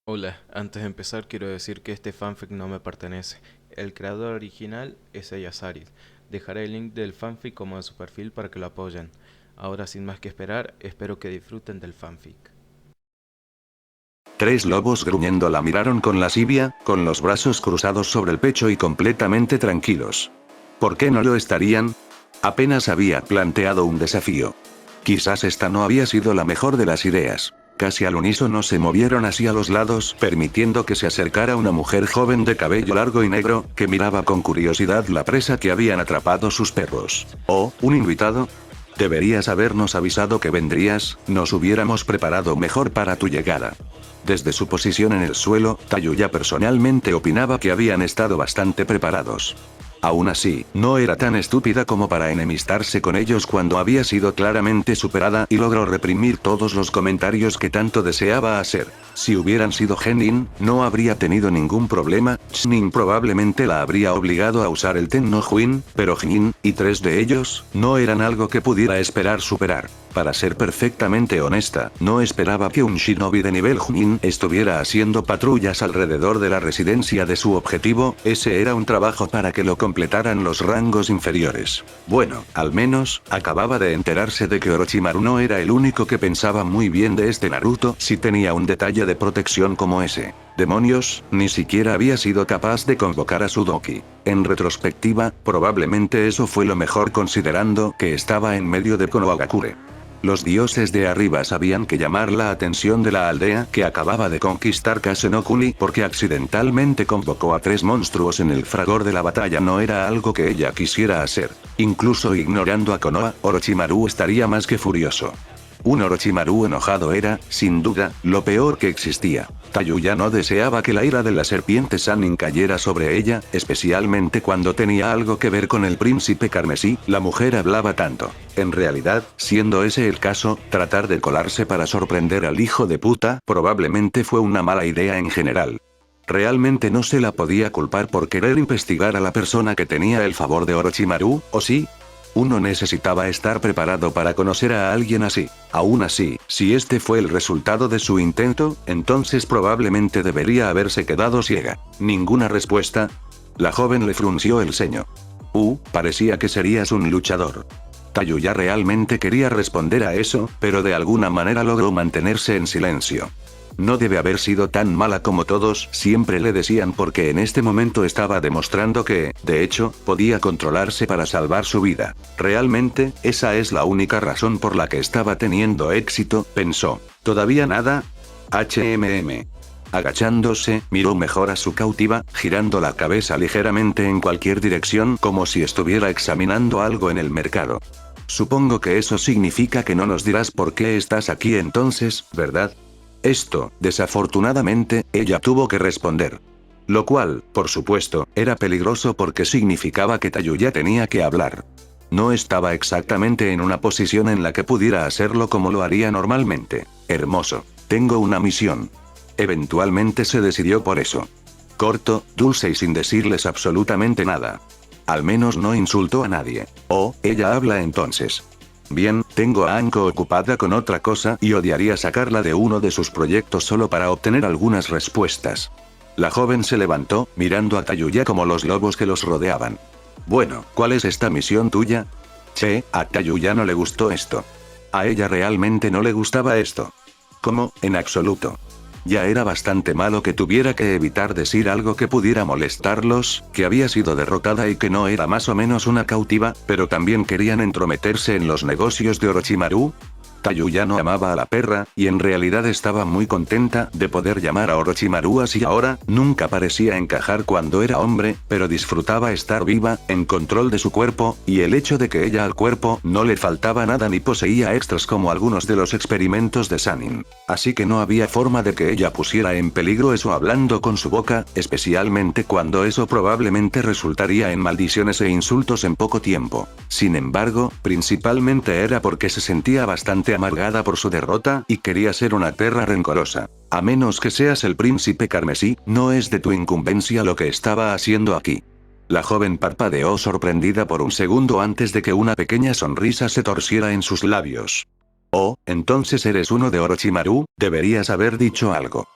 Hola, antes de empezar quiero decir que este fanfic no me pertenece. El creador original es Ella Saris. Dejaré el link del fanfic como de su perfil para que lo apoyen. Ahora sin más que esperar, espero que disfruten del fanfic. Tres lobos gruñendo la miraron con lascivia, con los brazos cruzados sobre el pecho y completamente tranquilos. ¿Por qué no lo estarían? Apenas había planteado un desafío. Quizás esta no había sido la mejor de las ideas. Casi al unísono se movieron hacia los lados, permitiendo que se acercara una mujer joven de cabello largo y negro, que miraba con curiosidad la presa que habían atrapado sus perros. ¿Oh, un invitado? Deberías habernos avisado que vendrías, nos hubiéramos preparado mejor para tu llegada. Desde su posición en el suelo, Tayuya personalmente opinaba que habían estado bastante preparados. Aún así, no era tan estúpida como para enemistarse con ellos cuando había sido claramente superada y logró reprimir todos los comentarios que tanto deseaba hacer. Si hubieran sido Genin, no habría tenido ningún problema, Shinin probablemente la habría obligado a usar el Tenno Huin, pero Jin, y tres de ellos, no eran algo que pudiera esperar superar. Para ser perfectamente honesta, no esperaba que un shinobi de nivel Chunin estuviera haciendo patrullas alrededor de la residencia de su objetivo, ese era un trabajo para que lo completaran los rangos inferiores. Bueno, al menos, acababa de enterarse de que Orochimaru no era el único que pensaba muy bien de este Naruto si tenía un detalle de protección como ese. Demonios, ni siquiera había sido capaz de convocar a Sudoki. En retrospectiva, probablemente eso fue lo mejor considerando que estaba en medio de Konohagakure. Los dioses de arriba sabían que llamar la atención de la aldea que acababa de conquistar Kasenokuni porque accidentalmente convocó a tres monstruos en el fragor de la batalla no era algo que ella quisiera hacer. Incluso ignorando a Konoha, Orochimaru estaría más que furioso. Un Orochimaru enojado era, sin duda, lo peor que existía. Tayuya no deseaba que la ira de la serpiente Sannin cayera sobre ella, especialmente cuando tenía algo que ver con el príncipe carmesí, la mujer hablaba tanto. En realidad, siendo ese el caso, tratar de colarse para sorprender al hijo de puta, probablemente fue una mala idea en general. Realmente no se la podía culpar por querer investigar a la persona que tenía el favor de Orochimaru, ¿o sí? Uno necesitaba estar preparado para conocer a alguien así. Aún así, si este fue el resultado de su intento, entonces probablemente debería haberse quedado ciega. ¿Ninguna respuesta? La joven le frunció el ceño. Parecía que serías un luchador. Tayuya realmente quería responder a eso, pero de alguna manera logró mantenerse en silencio. No debe haber sido tan mala como todos siempre le decían porque en este momento estaba demostrando que, de hecho, podía controlarse para salvar su vida. Realmente, esa es la única razón por la que estaba teniendo éxito, pensó. ¿Todavía nada? Agachándose, miró mejor a su cautiva, girando la cabeza ligeramente en cualquier dirección como si estuviera examinando algo en el mercado. Supongo que eso significa que no nos dirás por qué estás aquí entonces, ¿verdad? Esto, desafortunadamente, ella tuvo que responder. Lo cual, por supuesto, era peligroso porque significaba que Tayuya tenía que hablar. No estaba exactamente en una posición en la que pudiera hacerlo como lo haría normalmente. Hermoso. Tengo una misión. Eventualmente se decidió por eso. Corto, dulce y sin decirles absolutamente nada. Al menos no insultó a nadie. Ella habla entonces. Bien, tengo a Anko ocupada con otra cosa y odiaría sacarla de uno de sus proyectos solo para obtener algunas respuestas. La joven se levantó, mirando a Tayuya como los lobos que los rodeaban. Bueno, ¿cuál es esta misión tuya? A Tayuya no le gustó esto. A ella realmente no le gustaba esto. ¿Cómo? En absoluto. Ya era bastante malo que tuviera que evitar decir algo que pudiera molestarlos, que había sido derrotada y que no era más o menos una cautiva, pero también querían entrometerse en los negocios de Orochimaru. Tayuya no amaba a la perra, y en realidad estaba muy contenta de poder llamar a Orochimaru así ahora, nunca parecía encajar cuando era hombre, pero disfrutaba estar viva, en control de su cuerpo, y el hecho de que ella al cuerpo no le faltaba nada ni poseía extras como algunos de los experimentos de Sannin. Así que no había forma de que ella pusiera en peligro eso hablando con su boca, especialmente cuando eso probablemente resultaría en maldiciones e insultos en poco tiempo. Sin embargo, principalmente era porque se sentía bastante amargada por su derrota y quería ser una perra rencorosa. A menos que seas el príncipe carmesí, no es de tu incumbencia lo que estaba haciendo aquí. La joven parpadeó sorprendida por un segundo antes de que una pequeña sonrisa se torciera en sus labios. Entonces eres uno de Orochimaru, deberías haber dicho algo.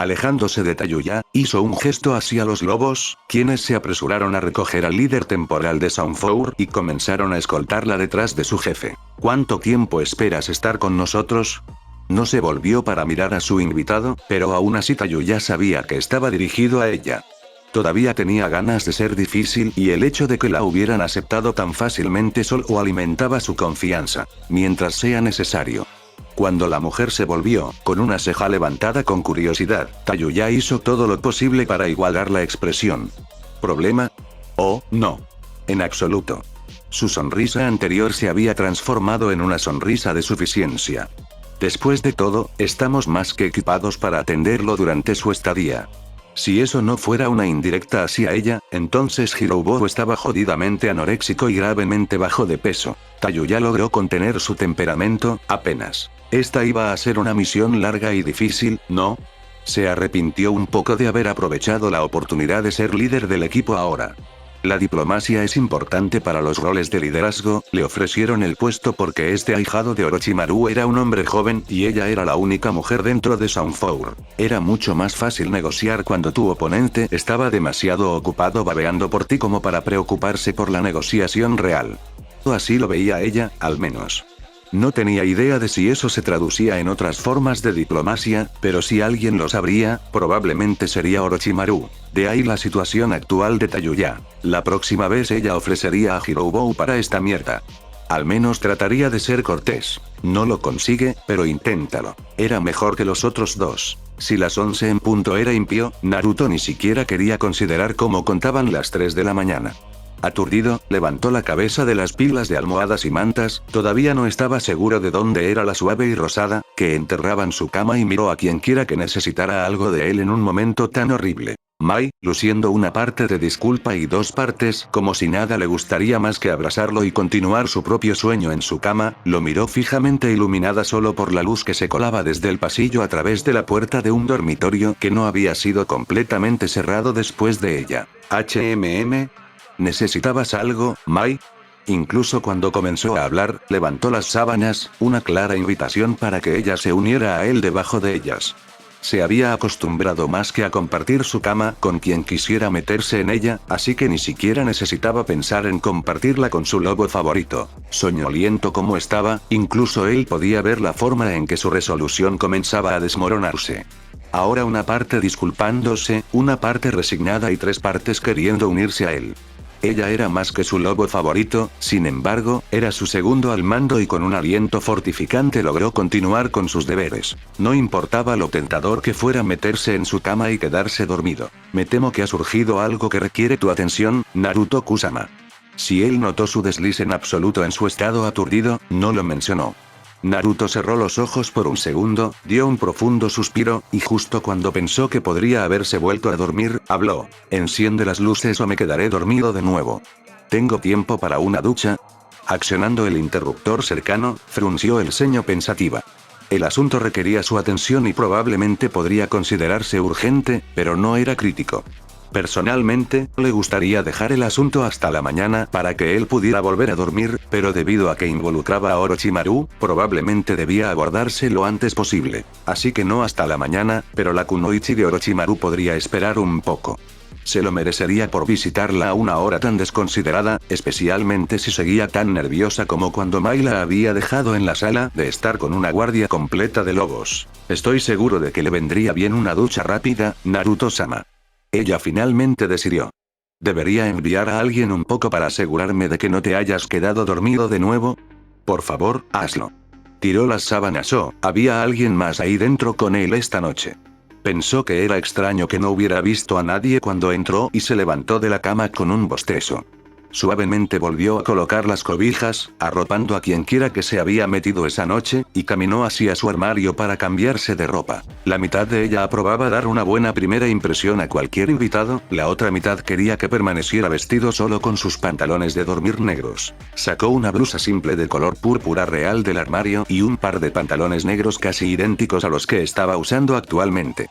Alejándose de Tayuya, hizo un gesto hacia los lobos, quienes se apresuraron a recoger al líder temporal de Sunflower y comenzaron a escoltarla detrás de su jefe. ¿Cuánto tiempo esperas estar con nosotros? No se volvió para mirar a su invitado, pero aún así Tayuya sabía que estaba dirigido a ella. Todavía tenía ganas de ser difícil y el hecho de que la hubieran aceptado tan fácilmente solo alimentaba su confianza. Mientras sea necesario. Cuando la mujer se volvió, con una ceja levantada con curiosidad, Tayuya hizo todo lo posible para igualar la expresión. ¿Problema? Oh, no. En absoluto. Su sonrisa anterior se había transformado en una sonrisa de suficiencia. Después de todo, estamos más que equipados para atenderlo durante su estadía. Si eso no fuera una indirecta hacia ella, entonces Hirobo estaba jodidamente anoréxico y gravemente bajo de peso. Tayuya logró contener su temperamento, apenas. Esta iba a ser una misión larga y difícil, ¿no? Se arrepintió un poco de haber aprovechado la oportunidad de ser líder del equipo ahora. La diplomacia es importante para los roles de liderazgo, le ofrecieron el puesto porque este ahijado de Orochimaru era un hombre joven y ella era la única mujer dentro de Sunflower. Era mucho más fácil negociar cuando tu oponente estaba demasiado ocupado babeando por ti como para preocuparse por la negociación real. O así lo veía ella, al menos. No tenía idea de si eso se traducía en otras formas de diplomacia, pero si alguien lo sabría, probablemente sería Orochimaru. De ahí la situación actual de Tayuya. La próxima vez ella ofrecería a Hirobo para esta mierda. Al menos trataría de ser cortés. No lo consigue, pero inténtalo. Era mejor que los otros dos. Si las 11 en punto era impío, Naruto ni siquiera quería considerar cómo contaban las 3 de la mañana. Aturdido, levantó la cabeza de las pilas de almohadas y mantas, todavía no estaba seguro de dónde era la suave y rosada, que enterraban su cama y miró a quienquiera que necesitara algo de él en un momento tan horrible. Mai, luciendo una parte de disculpa y dos partes como si nada le gustaría más que abrazarlo y continuar su propio sueño en su cama, lo miró fijamente iluminada solo por la luz que se colaba desde el pasillo a través de la puerta de un dormitorio que no había sido completamente cerrado después de ella. ¿Necesitabas algo, Mai? Incluso cuando comenzó a hablar, levantó las sábanas, una clara invitación para que ella se uniera a él debajo de ellas. Se había acostumbrado más que a compartir su cama con quien quisiera meterse en ella, así que ni siquiera necesitaba pensar en compartirla con su lobo favorito. Soñoliento como estaba, incluso él podía ver la forma en que su resolución comenzaba a desmoronarse. Ahora una parte disculpándose, una parte resignada y 3 partes queriendo unirse a él. Ella era más que su lobo favorito, sin embargo, era su segundo al mando y con un aliento fortificante logró continuar con sus deberes. No importaba lo tentador que fuera meterse en su cama y quedarse dormido. Me temo que ha surgido algo que requiere tu atención, Naruto Kusama. Si él notó su desliz en absoluto en su estado aturdido, no lo mencionó. Naruto cerró los ojos por un segundo, dio un profundo suspiro, y justo cuando pensó que podría haberse vuelto a dormir, habló. Enciende las luces o me quedaré dormido de nuevo. ¿Tengo tiempo para una ducha? Accionando el interruptor cercano, frunció el ceño pensativa. El asunto requería su atención y probablemente podría considerarse urgente, pero no era crítico. Personalmente, le gustaría dejar el asunto hasta la mañana para que él pudiera volver a dormir, pero debido a que involucraba a Orochimaru, probablemente debía abordarse lo antes posible. Así que no hasta la mañana, pero la kunoichi de Orochimaru podría esperar un poco. Se lo merecería por visitarla a una hora tan desconsiderada, especialmente si seguía tan nerviosa como cuando Mai la había dejado en la sala de estar con una guardia completa de lobos. Estoy seguro de que le vendría bien una ducha rápida, Naruto-sama. Ella finalmente decidió. ¿Debería enviar a alguien un poco para asegurarme de que no te hayas quedado dormido de nuevo? Por favor, hazlo. Tiró las sábanas. Había alguien más ahí dentro con él esta noche. Pensó que era extraño que no hubiera visto a nadie cuando entró y se levantó de la cama con un bostezo. Suavemente volvió a colocar las cobijas, arropando a quienquiera que se había metido esa noche, y caminó hacia su armario para cambiarse de ropa. La mitad de ella aprobaba dar una buena primera impresión a cualquier invitado, la otra mitad quería que permaneciera vestido solo con sus pantalones de dormir negros. Sacó una blusa simple de color púrpura real del armario y un par de pantalones negros casi idénticos a los que estaba usando actualmente.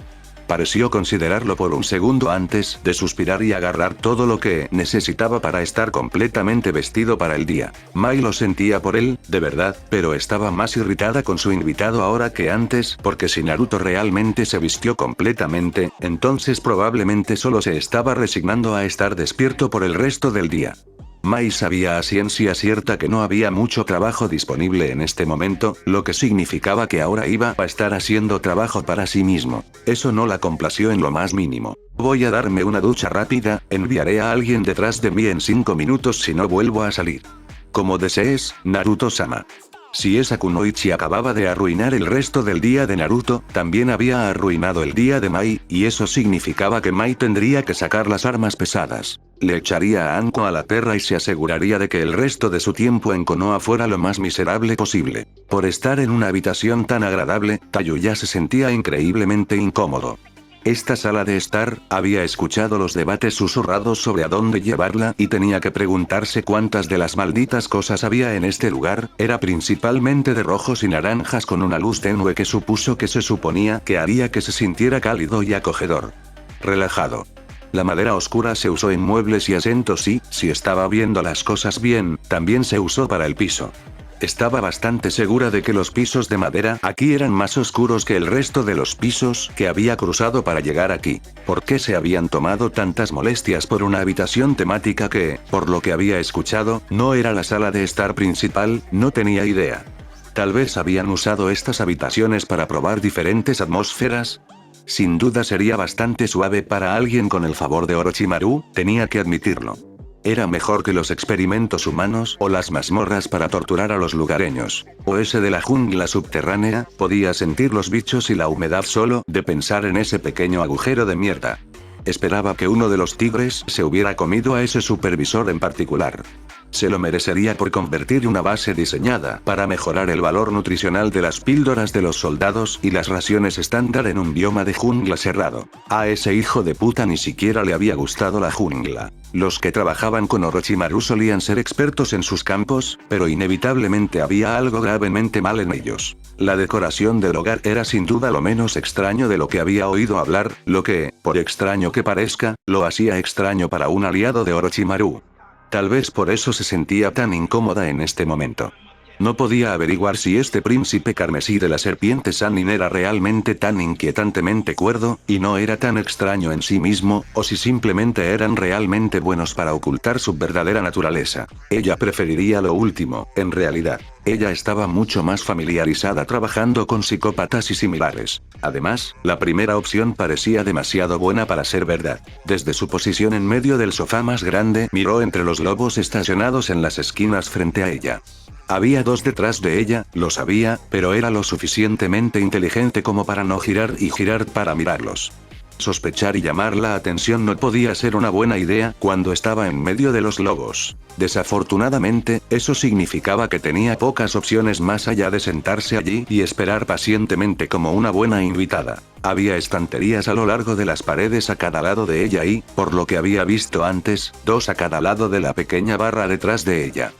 Pareció considerarlo por un segundo antes de suspirar y agarrar todo lo que necesitaba para estar completamente vestido para el día. Mai lo sentía por él, de verdad, pero estaba más irritada con su invitado ahora que antes, porque si Naruto realmente se vistió completamente, entonces probablemente solo se estaba resignando a estar despierto por el resto del día. Mai sabía a ciencia cierta que no había mucho trabajo disponible en este momento, lo que significaba que ahora iba a estar haciendo trabajo para sí mismo. Eso no la complació en lo más mínimo. Voy a darme una ducha rápida, enviaré a alguien detrás de mí en 5 minutos si no vuelvo a salir. Como desees, Naruto-sama. Si esa kunoichi acababa de arruinar el resto del día de Naruto, también había arruinado el día de Mai, y eso significaba que Mai tendría que sacar las armas pesadas. Le echaría a Anko a la perra y se aseguraría de que el resto de su tiempo en Konoha fuera lo más miserable posible. Por estar en una habitación tan agradable, Tayuya se sentía increíblemente incómodo. Esta sala de estar, había escuchado los debates susurrados sobre a dónde llevarla y tenía que preguntarse cuántas de las malditas cosas había en este lugar, era principalmente de rojos y naranjas con una luz tenue que supuso que se suponía que haría que se sintiera cálido y acogedor. Relajado. La madera oscura se usó en muebles y asientos y, si estaba viendo las cosas bien, también se usó para el piso. Estaba bastante segura de que los pisos de madera aquí eran más oscuros que el resto de los pisos que había cruzado para llegar aquí. ¿Por qué se habían tomado tantas molestias por una habitación temática que, por lo que había escuchado, no era la sala de estar principal? No tenía idea. Tal vez habían usado estas habitaciones para probar diferentes atmósferas. Sin duda sería bastante suave para alguien con el favor de Orochimaru, tenía que admitirlo. Era mejor que los experimentos humanos o las mazmorras para torturar a los lugareños. O ese de la jungla subterránea, podía sentir los bichos y la humedad solo de pensar en ese pequeño agujero de mierda. Esperaba que uno de los tigres se hubiera comido a ese supervisor en particular. Se lo merecería por convertir una base diseñada para mejorar el valor nutricional de las píldoras de los soldados y las raciones estándar en un bioma de jungla cerrado. A ese hijo de puta ni siquiera le había gustado la jungla. Los que trabajaban con Orochimaru solían ser expertos en sus campos, pero inevitablemente había algo gravemente mal en ellos. La decoración del hogar era sin duda lo menos extraño de lo que había oído hablar, lo que, por extraño que parezca, lo hacía extraño para un aliado de Orochimaru. Tal vez por eso se sentía tan incómoda en este momento. No podía averiguar si este príncipe carmesí de la serpiente Sannin era realmente tan inquietantemente cuerdo, y no era tan extraño en sí mismo, o si simplemente eran realmente buenos para ocultar su verdadera naturaleza. Ella preferiría lo último, en realidad. Ella estaba mucho más familiarizada trabajando con psicópatas y similares. Además, la primera opción parecía demasiado buena para ser verdad. Desde su posición en medio del sofá más grande, miró entre los lobos estacionados en las esquinas frente a ella. Había dos detrás de ella, lo sabía, pero era lo suficientemente inteligente como para no girar y girar para mirarlos. Sospechar y llamar la atención no podía ser una buena idea cuando estaba en medio de los lobos. Desafortunadamente, eso significaba que tenía pocas opciones más allá de sentarse allí y esperar pacientemente como una buena invitada. Había estanterías a lo largo de las paredes a cada lado de ella y, por lo que había visto antes, dos a cada lado de la pequeña barra detrás de ella.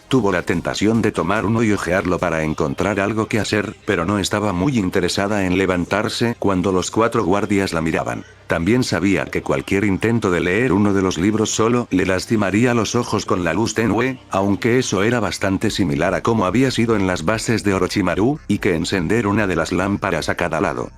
Tuvo la tentación de tomar uno y hojearlo para encontrar algo que hacer, pero no estaba muy interesada en levantarse cuando los 4 guardias la miraban. También sabía que cualquier intento de leer uno de los libros solo le lastimaría los ojos con la luz tenue, aunque eso era bastante similar a cómo había sido en las bases de Orochimaru, y que encender una de las lámparas a cada lado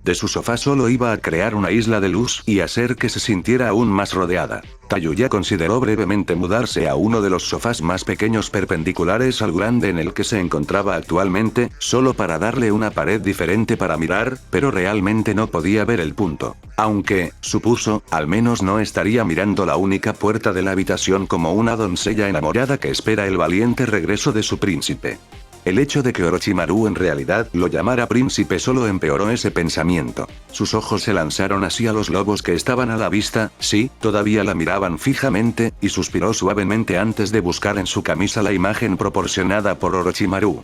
de su sofá solo iba a crear una isla de luz y hacer que se sintiera aún más rodeada. Tayuya consideró brevemente mudarse a uno de los sofás más pequeños perpendiculares al grande en el que se encontraba actualmente, solo para darle una pared diferente para mirar, pero realmente no podía ver el punto. Aunque, supuso, al menos no estaría mirando la única puerta de la habitación como una doncella enamorada que espera el valiente regreso de su príncipe. El hecho de que Orochimaru en realidad lo llamara príncipe solo empeoró ese pensamiento. Sus ojos se lanzaron hacia los lobos que estaban a la vista, sí, todavía la miraban fijamente, y suspiró suavemente antes de buscar en su camisa la imagen proporcionada por Orochimaru.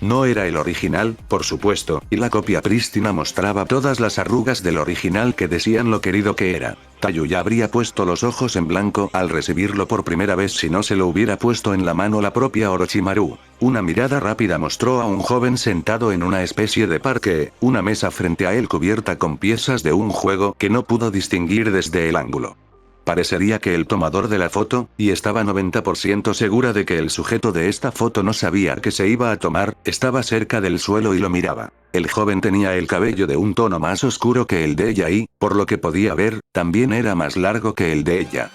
No era el original, por supuesto, y la copia prístina mostraba todas las arrugas del original que decían lo querido que era. Tayuya habría puesto los ojos en blanco al recibirlo por primera vez si no se lo hubiera puesto en la mano la propia Orochimaru. Una mirada rápida mostró a un joven sentado en una especie de parque, una mesa frente a él cubierta con piezas de un juego que no pudo distinguir desde el ángulo. Parecería que el tomador de la foto, y estaba 90% segura de que el sujeto de esta foto no sabía que se iba a tomar, estaba cerca del suelo y lo miraba. El joven tenía el cabello de un tono más oscuro que el de ella y, por lo que podía ver, también era más largo que el de ella.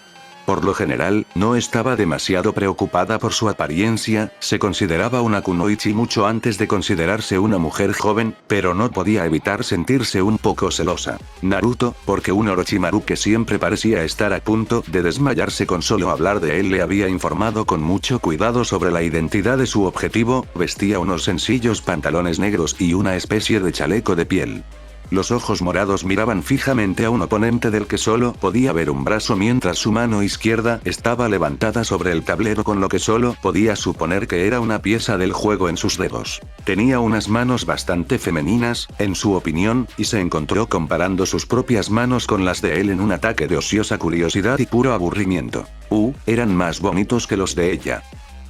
Por lo general, no estaba demasiado preocupada por su apariencia, se consideraba una kunoichi mucho antes de considerarse una mujer joven, pero no podía evitar sentirse un poco celosa. Naruto, porque un Orochimaru que siempre parecía estar a punto de desmayarse con solo hablar de él le había informado con mucho cuidado sobre la identidad de su objetivo, vestía unos sencillos pantalones negros y una especie de chaleco de piel. Los ojos morados miraban fijamente a un oponente del que solo podía ver un brazo mientras su mano izquierda estaba levantada sobre el tablero con lo que solo podía suponer que era una pieza del juego en sus dedos. Tenía unas manos bastante femeninas, en su opinión, y se encontró comparando sus propias manos con las de él en un ataque de ociosa curiosidad y puro aburrimiento. Eran más bonitos que los de ella.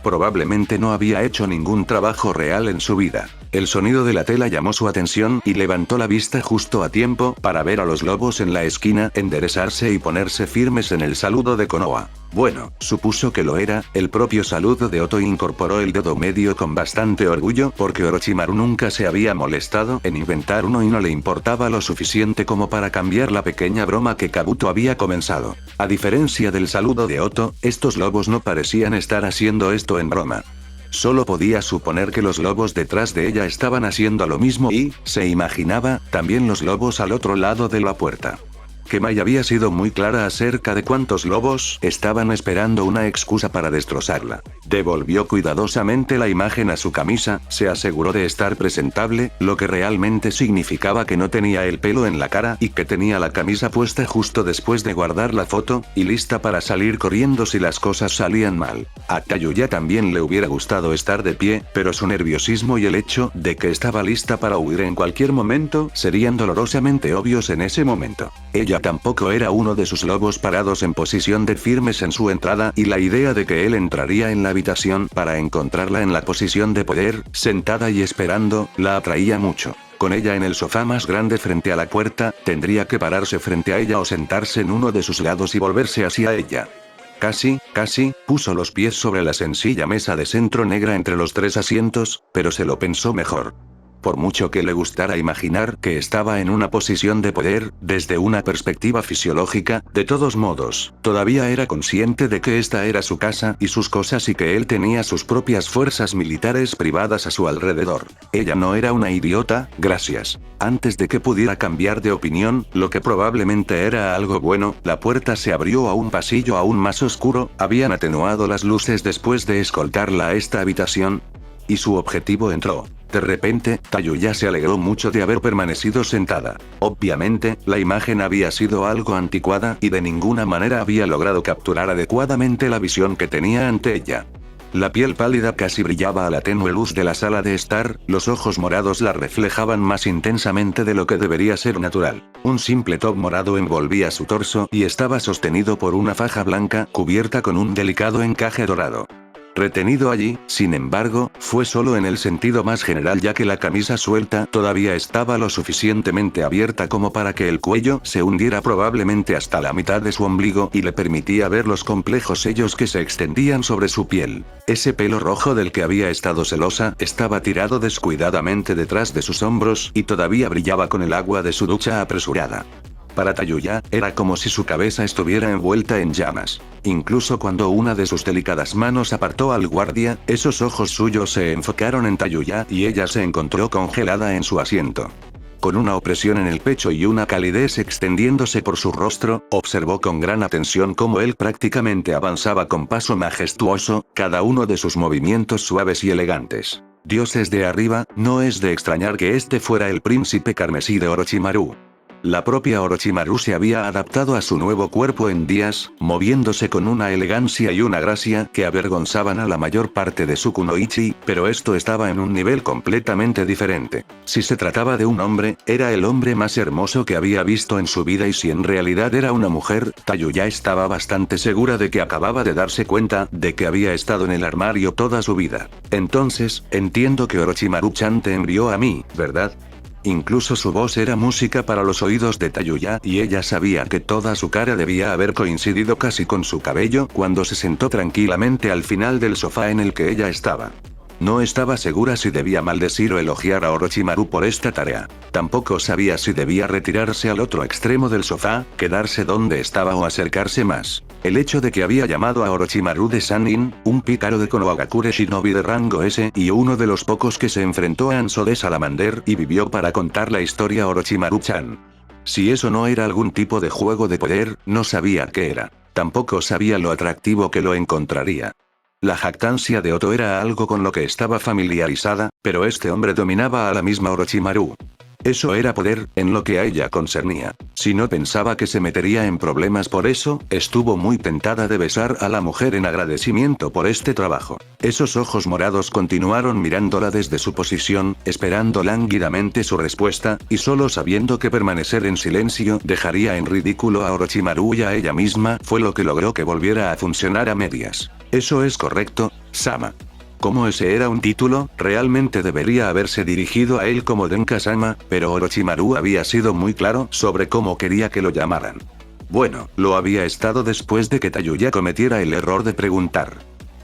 Probablemente no había hecho ningún trabajo real en su vida. El sonido de la tela llamó su atención y levantó la vista justo a tiempo para ver a los lobos en la esquina enderezarse y ponerse firmes en el saludo de Konoha. Bueno, supuso que lo era, el propio saludo de Oto incorporó el dedo medio con bastante orgullo porque Orochimaru nunca se había molestado en inventar uno y no le importaba lo suficiente como para cambiar la pequeña broma que Kabuto había comenzado. A diferencia del saludo de Oto, estos lobos no parecían estar haciendo esto en broma. Solo podía suponer que los lobos detrás de ella estaban haciendo lo mismo y, se imaginaba, también los lobos al otro lado de la puerta. Que Mai había sido muy clara acerca de cuántos lobos estaban esperando una excusa para destrozarla. Devolvió cuidadosamente la imagen a su camisa, se aseguró de estar presentable, lo que realmente significaba que no tenía el pelo en la cara y que tenía la camisa puesta justo después de guardar la foto, y lista para salir corriendo si las cosas salían mal. A Tayuya también le hubiera gustado estar de pie, pero su nerviosismo y el hecho de que estaba lista para huir en cualquier momento serían dolorosamente obvios en ese momento. Ella tampoco era uno de sus lobos parados en posición de firmes en su entrada y la idea de que él entraría en la habitación para encontrarla en la posición de poder, sentada y esperando, la atraía mucho. Con ella en el sofá más grande frente a la puerta, tendría que pararse frente a ella o sentarse en uno de sus lados y volverse hacia ella. Casi, puso los pies sobre la sencilla mesa de centro negra entre los tres asientos, pero se lo pensó mejor. Por mucho que le gustara imaginar que estaba en una posición de poder, desde una perspectiva fisiológica, de todos modos, todavía era consciente de que esta era su casa y sus cosas y que él tenía sus propias fuerzas militares privadas a su alrededor. Ella no era una idiota, gracias. Antes de que pudiera cambiar de opinión, lo que probablemente era algo bueno, la puerta se abrió a un pasillo aún más oscuro, habían atenuado las luces después de escoltarla a esta habitación, y su objetivo entró. De repente, Tayuya se alegró mucho de haber permanecido sentada. Obviamente, la imagen había sido algo anticuada y de ninguna manera había logrado capturar adecuadamente la visión que tenía ante ella. La piel pálida casi brillaba a la tenue luz de la sala de estar, los ojos morados la reflejaban más intensamente de lo que debería ser natural. Un simple top morado envolvía su torso y estaba sostenido por una faja blanca cubierta con un delicado encaje dorado. Retenido allí, sin embargo, fue solo en el sentido más general ya que la camisa suelta todavía estaba lo suficientemente abierta como para que el cuello se hundiera probablemente hasta la mitad de su ombligo y le permitía ver los complejos sellos que se extendían sobre su piel. Ese pelo rojo del que había estado celosa estaba tirado descuidadamente detrás de sus hombros y todavía brillaba con el agua de su ducha apresurada. Para Tayuya, era como si su cabeza estuviera envuelta en llamas. Incluso cuando una de sus delicadas manos apartó al guardia, esos ojos suyos se enfocaron en Tayuya y ella se encontró congelada en su asiento. Con una opresión en el pecho y una calidez extendiéndose por su rostro, observó con gran atención cómo él prácticamente avanzaba con paso majestuoso, cada uno de sus movimientos suaves y elegantes. Dioses de arriba, no es de extrañar que este fuera el príncipe carmesí de Orochimaru. La propia Orochimaru se había adaptado a su nuevo cuerpo en días, moviéndose con una elegancia y una gracia que avergonzaban a la mayor parte de su kunoichi, pero esto estaba en un nivel completamente diferente. Si se trataba de un hombre, era el hombre más hermoso que había visto en su vida, y si en realidad era una mujer, Tayuya estaba bastante segura de que acababa de darse cuenta de que había estado en el armario toda su vida. Entonces, entiendo que Orochimaru-chan te envió a mí, ¿verdad? Incluso su voz era música para los oídos de Tayuya, y ella sabía que toda su cara debía haber coincidido casi con su cabello cuando se sentó tranquilamente al final del sofá en el que ella estaba. No estaba segura si debía maldecir o elogiar a Orochimaru por esta tarea. Tampoco sabía si debía retirarse al otro extremo del sofá, quedarse donde estaba o acercarse más. El hecho de que había llamado a Orochimaru de Sannin, un pícaro de Konohagakure Shinobi de rango S y uno de los pocos que se enfrentó a Anso de Salamander y vivió para contar la historia a Orochimaru-chan. Si eso no era algún tipo de juego de poder, no sabía qué era. Tampoco sabía lo atractivo que lo encontraría. La jactancia de Oto era algo con lo que estaba familiarizada, pero este hombre dominaba a la misma Orochimaru. Eso era poder, en lo que a ella concernía. Si no pensaba que se metería en problemas por eso, estuvo muy tentada de besar a la mujer en agradecimiento por este trabajo. Esos ojos morados continuaron mirándola desde su posición, esperando lánguidamente su respuesta, y solo sabiendo que permanecer en silencio dejaría en ridículo a Orochimaru y a ella misma fue lo que logró que volviera a funcionar a medias. Eso es correcto, Sama. Como ese era un título, realmente debería haberse dirigido a él como Denka-sama, pero Orochimaru había sido muy claro sobre cómo quería que lo llamaran. Bueno, lo había estado después de que Tayuya cometiera el error de preguntar.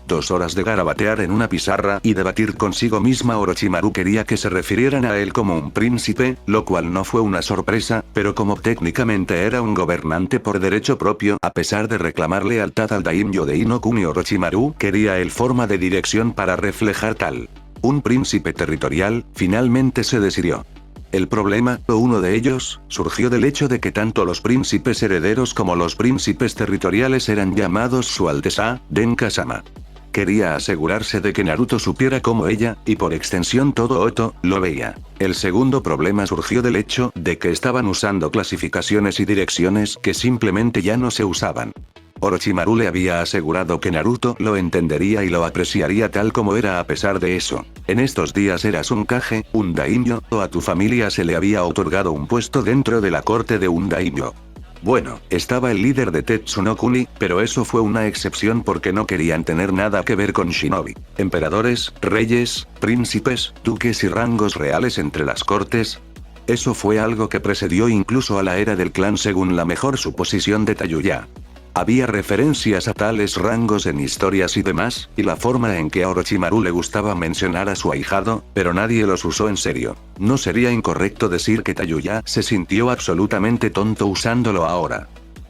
2 horas de garabatear en una pizarra y debatir consigo misma. Orochimaru quería que se refirieran a él como un príncipe, lo cual no fue una sorpresa, pero como técnicamente era un gobernante por derecho propio, a pesar de reclamar lealtad al daimyo de Inokuni, Orochimaru quería el forma de dirección para reflejar tal. Un príncipe territorial, finalmente se decidió. El problema, o uno de ellos, surgió del hecho de que tanto los príncipes herederos como los príncipes territoriales eran llamados Su Alteza, Denka-sama. Quería asegurarse de que Naruto supiera cómo ella, y por extensión todo Oto, lo veía. El segundo problema surgió del hecho de que estaban usando clasificaciones y direcciones que simplemente ya no se usaban. Orochimaru le había asegurado que Naruto lo entendería y lo apreciaría tal como era. A pesar de eso, en estos días eras un Kage, un daimyo, o a tu familia se le había otorgado un puesto dentro de la corte de un daimyo. Bueno, estaba el líder de Tetsunokuni, pero eso fue una excepción porque no querían tener nada que ver con shinobi. Emperadores, reyes, príncipes, duques y rangos reales entre las cortes. Eso fue algo que precedió incluso a la era del clan según la mejor suposición de Tayuya. Había referencias a tales rangos en historias y demás, y la forma en que a Orochimaru le gustaba mencionar a su ahijado, pero nadie los usó en serio. No sería incorrecto decir que Tayuya se sintió absolutamente tonto usándolo ahora.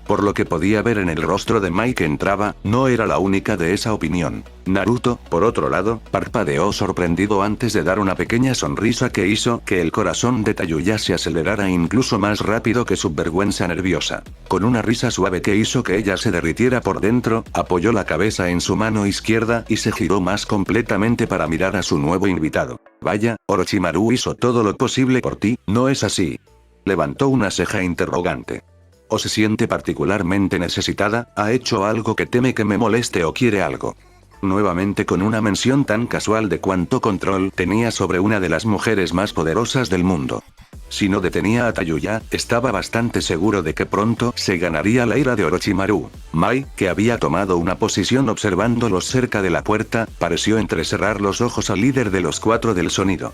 Por lo que podía ver en el rostro de Mai que entraba, no era la única de esa opinión. Naruto, por otro lado, parpadeó sorprendido antes de dar una pequeña sonrisa que hizo que el corazón de Tayuya se acelerara incluso más rápido que su vergüenza nerviosa. Con una risa suave que hizo que ella se derritiera por dentro, apoyó la cabeza en su mano izquierda y se giró más completamente para mirar a su nuevo invitado. Vaya, Orochimaru hizo todo lo posible por ti, ¿no es así? Levantó una ceja interrogante. ¿O se siente particularmente necesitada? ¿Ha hecho algo que teme que me moleste o quiere algo? Nuevamente con una mención tan casual de cuánto control tenía sobre una de las mujeres más poderosas del mundo. Si no detenía a Tayuya, estaba bastante seguro de que pronto se ganaría la ira de Orochimaru. Mai, que había tomado una posición observándolos cerca de la puerta, pareció entrecerrar los ojos al líder de los 4 del sonido.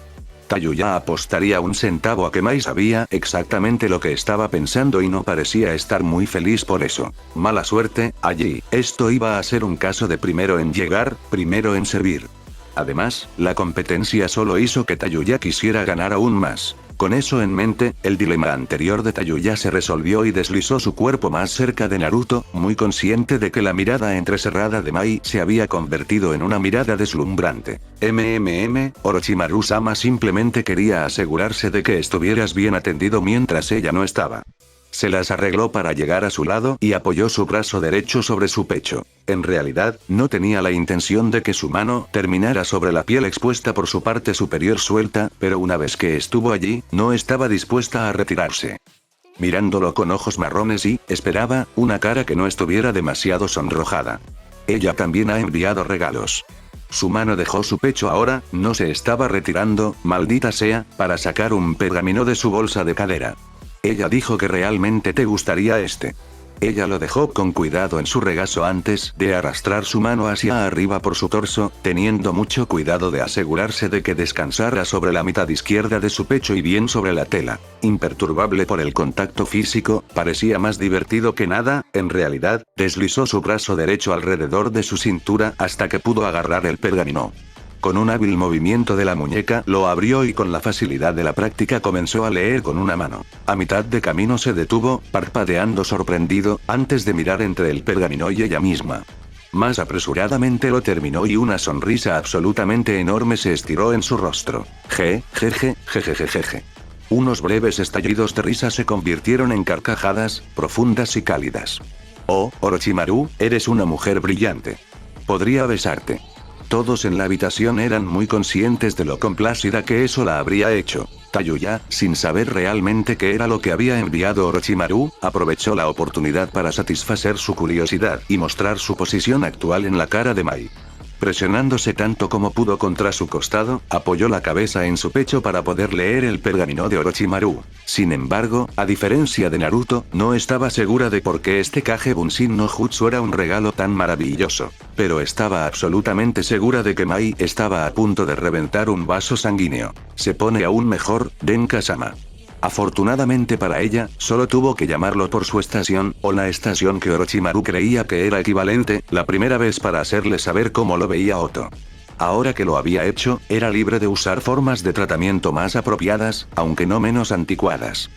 Tayuya apostaría un centavo a que Mai sabía exactamente lo que estaba pensando y no parecía estar muy feliz por eso. Mala suerte, allí, esto iba a ser un caso de primero en llegar, primero en servir. Además, la competencia solo hizo que Tayuya quisiera ganar aún más. Con eso en mente, el dilema anterior de Tayuya se resolvió y deslizó su cuerpo más cerca de Naruto, muy consciente de que la mirada entrecerrada de Mai se había convertido en una mirada deslumbrante. Orochimaru-sama simplemente quería asegurarse de que estuvieras bien atendido mientras ella no estaba. Se las arregló para llegar a su lado y apoyó su brazo derecho sobre su pecho. En realidad, no tenía la intención de que su mano terminara sobre la piel expuesta por su parte superior suelta, pero una vez que estuvo allí, no estaba dispuesta a retirarse. mirándolo con ojos marrones y, esperaba, una cara que no estuviera demasiado sonrojada. Ella también ha enviado regalos. Su mano dejó su pecho ahora, no se estaba retirando, maldita sea, para sacar un pergamino de su bolsa de cadera. Ella dijo que realmente te gustaría este. Ella lo dejó con cuidado en su regazo antes de arrastrar su mano hacia arriba por su torso, teniendo mucho cuidado de asegurarse de que descansara sobre la mitad izquierda de su pecho y bien sobre la tela. Imperturbable por el contacto físico, parecía más divertido que nada, en realidad, deslizó su brazo derecho alrededor de su cintura hasta que pudo agarrar el pergamino. Con un hábil movimiento de la muñeca lo abrió y con la facilidad de la práctica comenzó a leer con una mano. A mitad de camino se detuvo, parpadeando sorprendido, antes de mirar entre el pergamino y ella misma. Más apresuradamente lo terminó y una sonrisa absolutamente enorme se estiró en su rostro. Jejeje. Unos breves estallidos de risa se convirtieron en carcajadas, profundas y cálidas. Oh, Orochimaru, eres una mujer brillante. Podría besarte. Todos en la habitación eran muy conscientes de lo complacida que eso la habría hecho. Tayuya, sin saber realmente qué era lo que había enviado Orochimaru, aprovechó la oportunidad para satisfacer su curiosidad y mostrar su posición actual en la cara de Mai. Presionándose tanto como pudo contra su costado, apoyó la cabeza en su pecho para poder leer el pergamino de Orochimaru. Sin embargo, a diferencia de Naruto, no estaba segura de por qué este Kage Bunshin no Jutsu era un regalo tan maravilloso. Pero estaba absolutamente segura de que Mai estaba a punto de reventar un vaso sanguíneo. Se pone aún mejor, Denka-sama. Afortunadamente para ella, solo tuvo que llamarlo por su estación, o la estación que Orochimaru creía que era equivalente, la primera vez para hacerle saber cómo lo veía Oto. Ahora que lo había hecho, era libre de usar formas de tratamiento más apropiadas, aunque no menos anticuadas.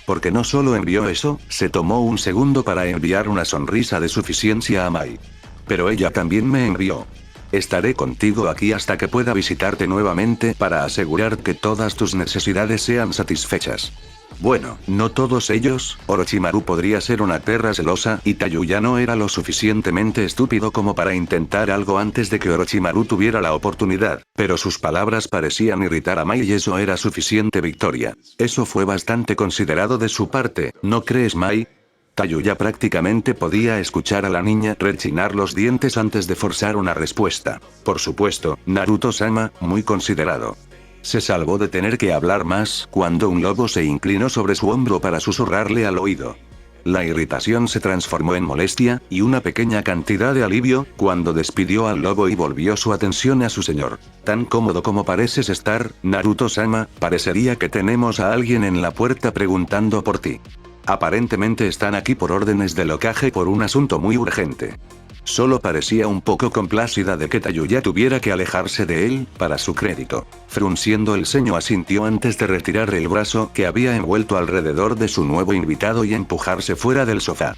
Porque no solo envió eso, se tomó un segundo para enviar una sonrisa de suficiencia a Mai. Pero ella también me envió. Estaré contigo aquí hasta que pueda visitarte nuevamente para asegurar que todas tus necesidades sean satisfechas. Bueno, no todos ellos, Orochimaru podría ser una perra celosa y Tayuya no era lo suficientemente estúpido como para intentar algo antes de que Orochimaru tuviera la oportunidad, pero sus palabras parecían irritar a Mai y eso era suficiente victoria. Eso fue bastante considerado de su parte, ¿no crees, Mai? Tayuya prácticamente podía escuchar a la niña rechinar los dientes antes de forzar una respuesta. Por supuesto, Naruto-sama, muy considerado. Se salvó de tener que hablar más cuando un lobo se inclinó sobre su hombro para susurrarle al oído. La irritación se transformó en molestia, y una pequeña cantidad de alivio, cuando despidió al lobo y volvió su atención a su señor. Tan cómodo como pareces estar, Naruto-sama, parecería que tenemos a alguien en la puerta preguntando por ti. Aparentemente están aquí por órdenes del Hokage por un asunto muy urgente. Solo parecía un poco complacida de que Tayuya tuviera que alejarse de él, para su crédito. Frunciendo el ceño asintió antes de retirar el brazo que había envuelto alrededor de su nuevo invitado y empujarse fuera del sofá.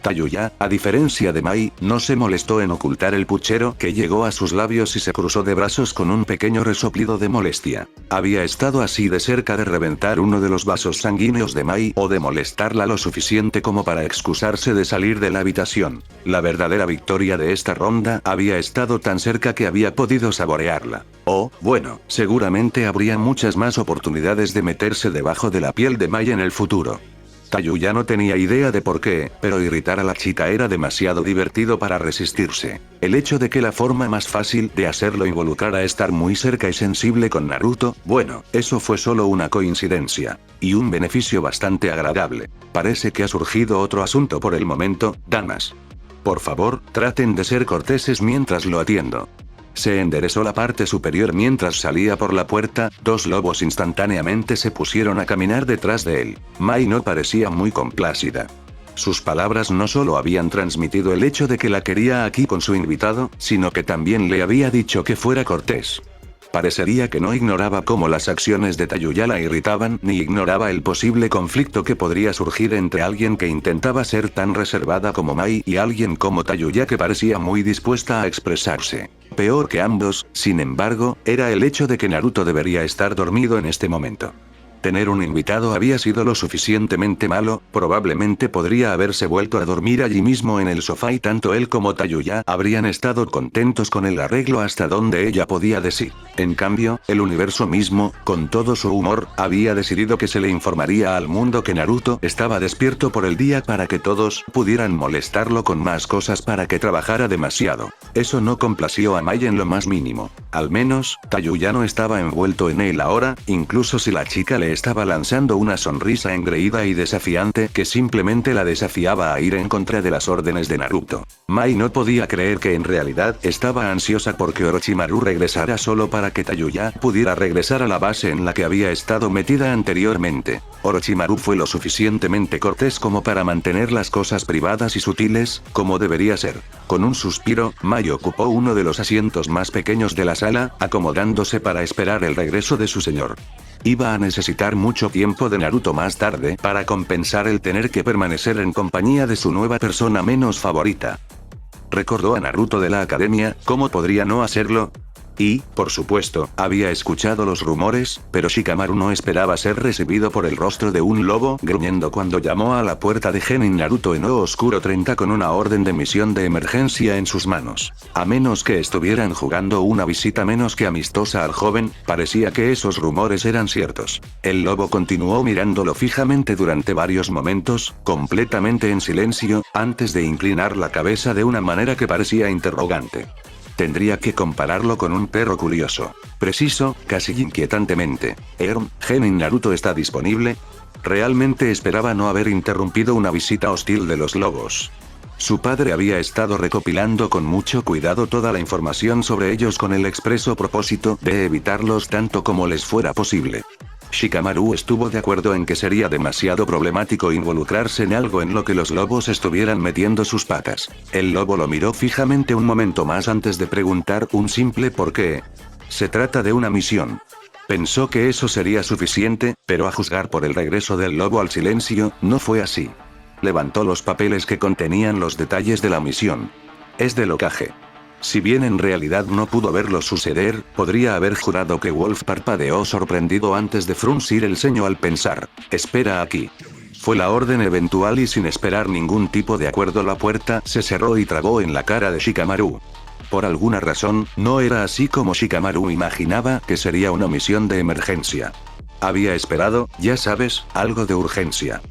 Tayuya, a diferencia de Mai, no se molestó en ocultar el puchero que llegó a sus labios y se cruzó de brazos con un pequeño resoplido de molestia. Había estado así de cerca de reventar uno de los vasos sanguíneos de Mai o de molestarla lo suficiente como para excusarse de salir de la habitación. La verdadera victoria de esta ronda había estado tan cerca que había podido saborearla. Oh, bueno, seguramente habría muchas más oportunidades de meterse debajo de la piel de Mai en el futuro. Tayuya no tenía idea de por qué, pero irritar a la chica era demasiado divertido para resistirse. El hecho de que la forma más fácil de hacerlo involucrara estar muy cerca y sensible con Naruto, bueno, eso fue solo una coincidencia. Y un beneficio bastante agradable. Parece que ha surgido otro asunto por el momento, damas. Por favor, traten de ser corteses mientras lo atiendo. Se enderezó la parte superior mientras salía por la puerta, dos lobos instantáneamente se pusieron a caminar detrás de él. Mai no parecía muy complacida. Sus palabras no solo habían transmitido el hecho de que la quería aquí con su invitado, sino que también le había dicho que fuera cortés. Parecería que no ignoraba cómo las acciones de Tayuya la irritaban, ni ignoraba el posible conflicto que podría surgir entre alguien que intentaba ser tan reservada como Mai y alguien como Tayuya que parecía muy dispuesta a expresarse. Peor que ambos, sin embargo, era el hecho de que Naruto debería estar dormido en este momento. Tener un invitado había sido lo suficientemente malo, probablemente podría haberse vuelto a dormir allí mismo en el sofá y tanto él como Tayuya habrían estado contentos con el arreglo hasta donde ella podía decir. En cambio, el universo mismo, con todo su humor, había decidido que se le informaría al mundo que Naruto estaba despierto por el día para que todos pudieran molestarlo con más cosas para que trabajara demasiado. Eso no complació a Mai en lo más mínimo. Al menos, Tayuya no estaba envuelto en él ahora, incluso si la chica le estaba lanzando una sonrisa engreída y desafiante que simplemente la desafiaba a ir en contra de las órdenes de Naruto. Mai no podía creer que en realidad estaba ansiosa porque Orochimaru regresara solo para que Tayuya pudiera regresar a la base en la que había estado metida anteriormente. Orochimaru fue lo suficientemente cortés como para mantener las cosas privadas y sutiles, como debería ser. Con un suspiro, Mai ocupó uno de los asientos más pequeños de la sala, acomodándose para esperar el regreso de su señor. Iba a necesitar mucho tiempo de Naruto más tarde para compensar el tener que permanecer en compañía de su nueva persona menos favorita. Recordó a Naruto de la academia, ¿cómo podría no hacerlo? Y, por supuesto, había escuchado los rumores, pero Shikamaru no esperaba ser recibido por el rostro de un lobo gruñendo cuando llamó a la puerta de Genin Naruto en O Oscuro 30 con una orden de misión de emergencia en sus manos. A menos que estuvieran jugando una visita menos que amistosa al joven, parecía que esos rumores eran ciertos. El lobo continuó mirándolo fijamente durante varios momentos, completamente en silencio, antes de inclinar la cabeza de una manera que parecía interrogante. Tendría que compararlo con un perro curioso. Preciso, casi inquietantemente. ¿Genin Naruto está disponible? Realmente esperaba no haber interrumpido una visita hostil de los lobos. Su padre había estado recopilando con mucho cuidado toda la información sobre ellos con el expreso propósito de evitarlos tanto como les fuera posible. Shikamaru estuvo de acuerdo en que sería demasiado problemático involucrarse en algo en lo que los lobos estuvieran metiendo sus patas. El lobo lo miró fijamente un momento más antes de preguntar un simple ¿por qué? Se trata de una misión. Pensó que eso sería suficiente, pero a juzgar por el regreso del lobo al silencio, no fue así. Levantó los papeles que contenían los detalles de la misión. Es del Hokage. Si bien en realidad no pudo verlo suceder, podría haber jurado que Wolf parpadeó sorprendido antes de fruncir el ceño al pensar. Espera aquí. Fue la orden eventual y sin esperar ningún tipo de acuerdo la puerta se cerró y trabó en la cara de Shikamaru. Por alguna razón, no era así como Shikamaru imaginaba que sería una misión de emergencia. Había esperado, ya sabes, algo de urgencia.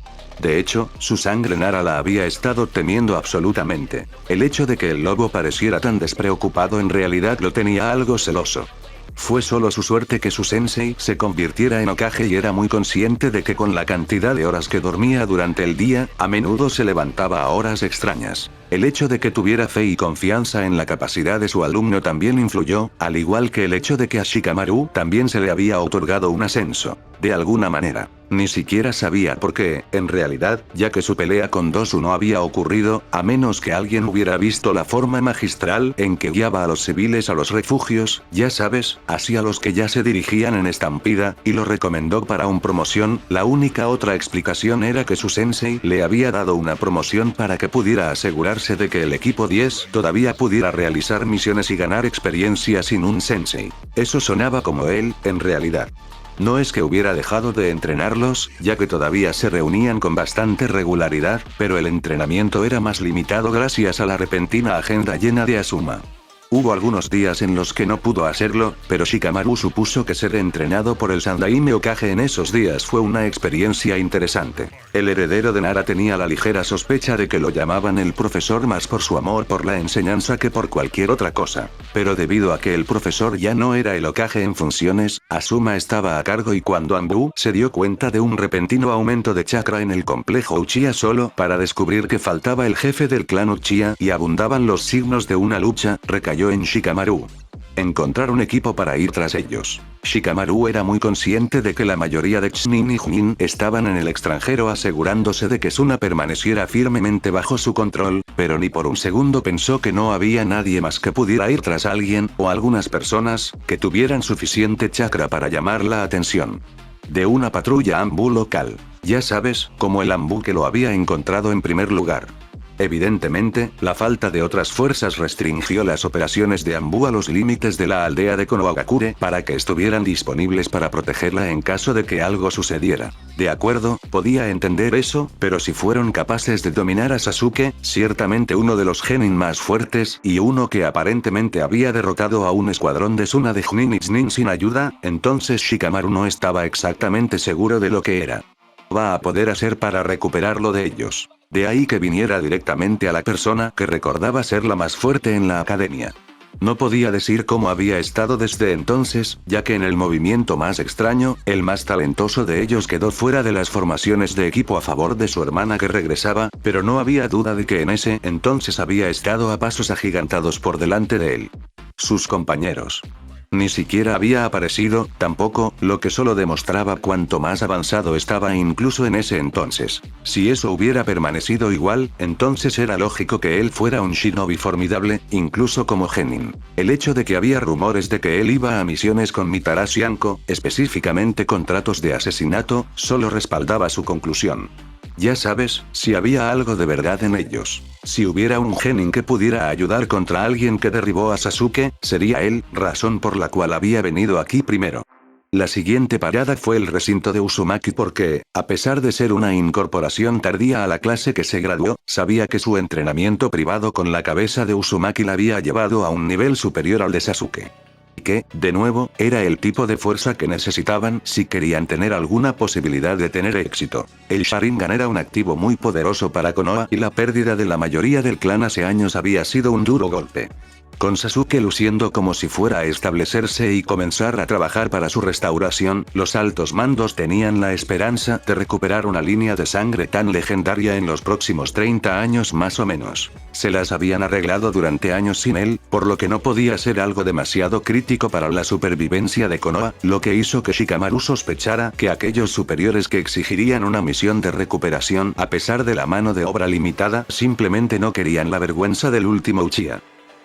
De hecho, su sangre Nara la había estado temiendo absolutamente. El hecho de que el lobo pareciera tan despreocupado en realidad lo tenía algo celoso. Fue solo su suerte que su sensei se convirtiera en Hokage y era muy consciente de que con la cantidad de horas que dormía durante el día, a menudo se levantaba a horas extrañas. El hecho de que tuviera fe y confianza en la capacidad de su alumno también influyó, al igual que el hecho de que a Shikamaru también se le había otorgado un ascenso. De alguna manera. Ni siquiera sabía por qué, en realidad, ya que su pelea con Dosu no había ocurrido, a menos que alguien hubiera visto la forma magistral en que guiaba a los civiles a los refugios, ya sabes, hacia los que ya se dirigían en estampida, y lo recomendó para una promoción. La única otra explicación era que su sensei le había dado una promoción para que pudiera asegurarse de que el equipo 10 todavía pudiera realizar misiones y ganar experiencia sin un sensei. Eso sonaba como él, en realidad. No es que hubiera dejado de entrenarlos, ya que todavía se reunían con bastante regularidad, pero el entrenamiento era más limitado gracias a la repentina agenda llena de Asuma. Hubo algunos días en los que no pudo hacerlo, pero Shikamaru supuso que ser entrenado por el Sandaime Hokage en esos días fue una experiencia interesante. El heredero de Nara tenía la ligera sospecha de que lo llamaban el profesor más por su amor por la enseñanza que por cualquier otra cosa. Pero debido a que el profesor ya no era el Hokage en funciones, Asuma estaba a cargo y cuando Anbu se dio cuenta de un repentino aumento de chakra en el complejo Uchiha solo para descubrir que faltaba el jefe del clan Uchiha y abundaban los signos de una lucha, recayó en Shikamaru. Encontrar un equipo para ir tras ellos. Shikamaru era muy consciente de que la mayoría de Chunin y Junin estaban en el extranjero asegurándose de que Suna permaneciera firmemente bajo su control, pero ni por un segundo pensó que no había nadie más que pudiera ir tras alguien, o algunas personas, que tuvieran suficiente chakra para llamar la atención. De una patrulla Anbu local. Ya sabes, como el Anbu que lo había encontrado en primer lugar. Evidentemente, la falta de otras fuerzas restringió las operaciones de Anbu a los límites de la aldea de Konohagakure para que estuvieran disponibles para protegerla en caso de que algo sucediera. De acuerdo, podía entender eso, pero si fueron capaces de dominar a Sasuke, ciertamente uno de los genin más fuertes, y uno que aparentemente había derrotado a un escuadrón de Suna de Nin sin ayuda, entonces Shikamaru no estaba exactamente seguro de lo que era. Va a poder hacer para recuperarlo de ellos. De ahí que viniera directamente a la persona que recordaba ser la más fuerte en la academia. No podía decir cómo había estado desde entonces, ya que en el movimiento más extraño, el más talentoso de ellos quedó fuera de las formaciones de equipo a favor de su hermana que regresaba, pero no había duda de que en ese entonces había estado a pasos agigantados por delante de él. Sus compañeros. Ni siquiera había aparecido, tampoco, lo que solo demostraba cuánto más avanzado estaba incluso en ese entonces. Si eso hubiera permanecido igual, entonces era lógico que él fuera un shinobi formidable, incluso como genin. El hecho de que había rumores de que él iba a misiones con Mitarashi Anko, específicamente contratos de asesinato, solo respaldaba su conclusión. Ya sabes, si había algo de verdad en ellos. Si hubiera un genin que pudiera ayudar contra alguien que derribó a Sasuke, sería él, razón por la cual había venido aquí primero. La siguiente parada fue el recinto de Uzumaki porque, a pesar de ser una incorporación tardía a la clase que se graduó, sabía que su entrenamiento privado con la cabeza de Uzumaki la había llevado a un nivel superior al de Sasuke. Que, de nuevo, era el tipo de fuerza que necesitaban si querían tener alguna posibilidad de tener éxito. El Sharingan era un activo muy poderoso para Konoha y la pérdida de la mayoría del clan hace años había sido un duro golpe. Con Sasuke luciendo como si fuera a establecerse y comenzar a trabajar para su restauración, los altos mandos tenían la esperanza de recuperar una línea de sangre tan legendaria en los próximos 30 años más o menos. Se las habían arreglado durante años sin él, por lo que no podía ser algo demasiado crítico para la supervivencia de Konoha, lo que hizo que Shikamaru sospechara que aquellos superiores que exigirían una misión de recuperación a pesar de la mano de obra limitada simplemente no querían la vergüenza del último Uchiha.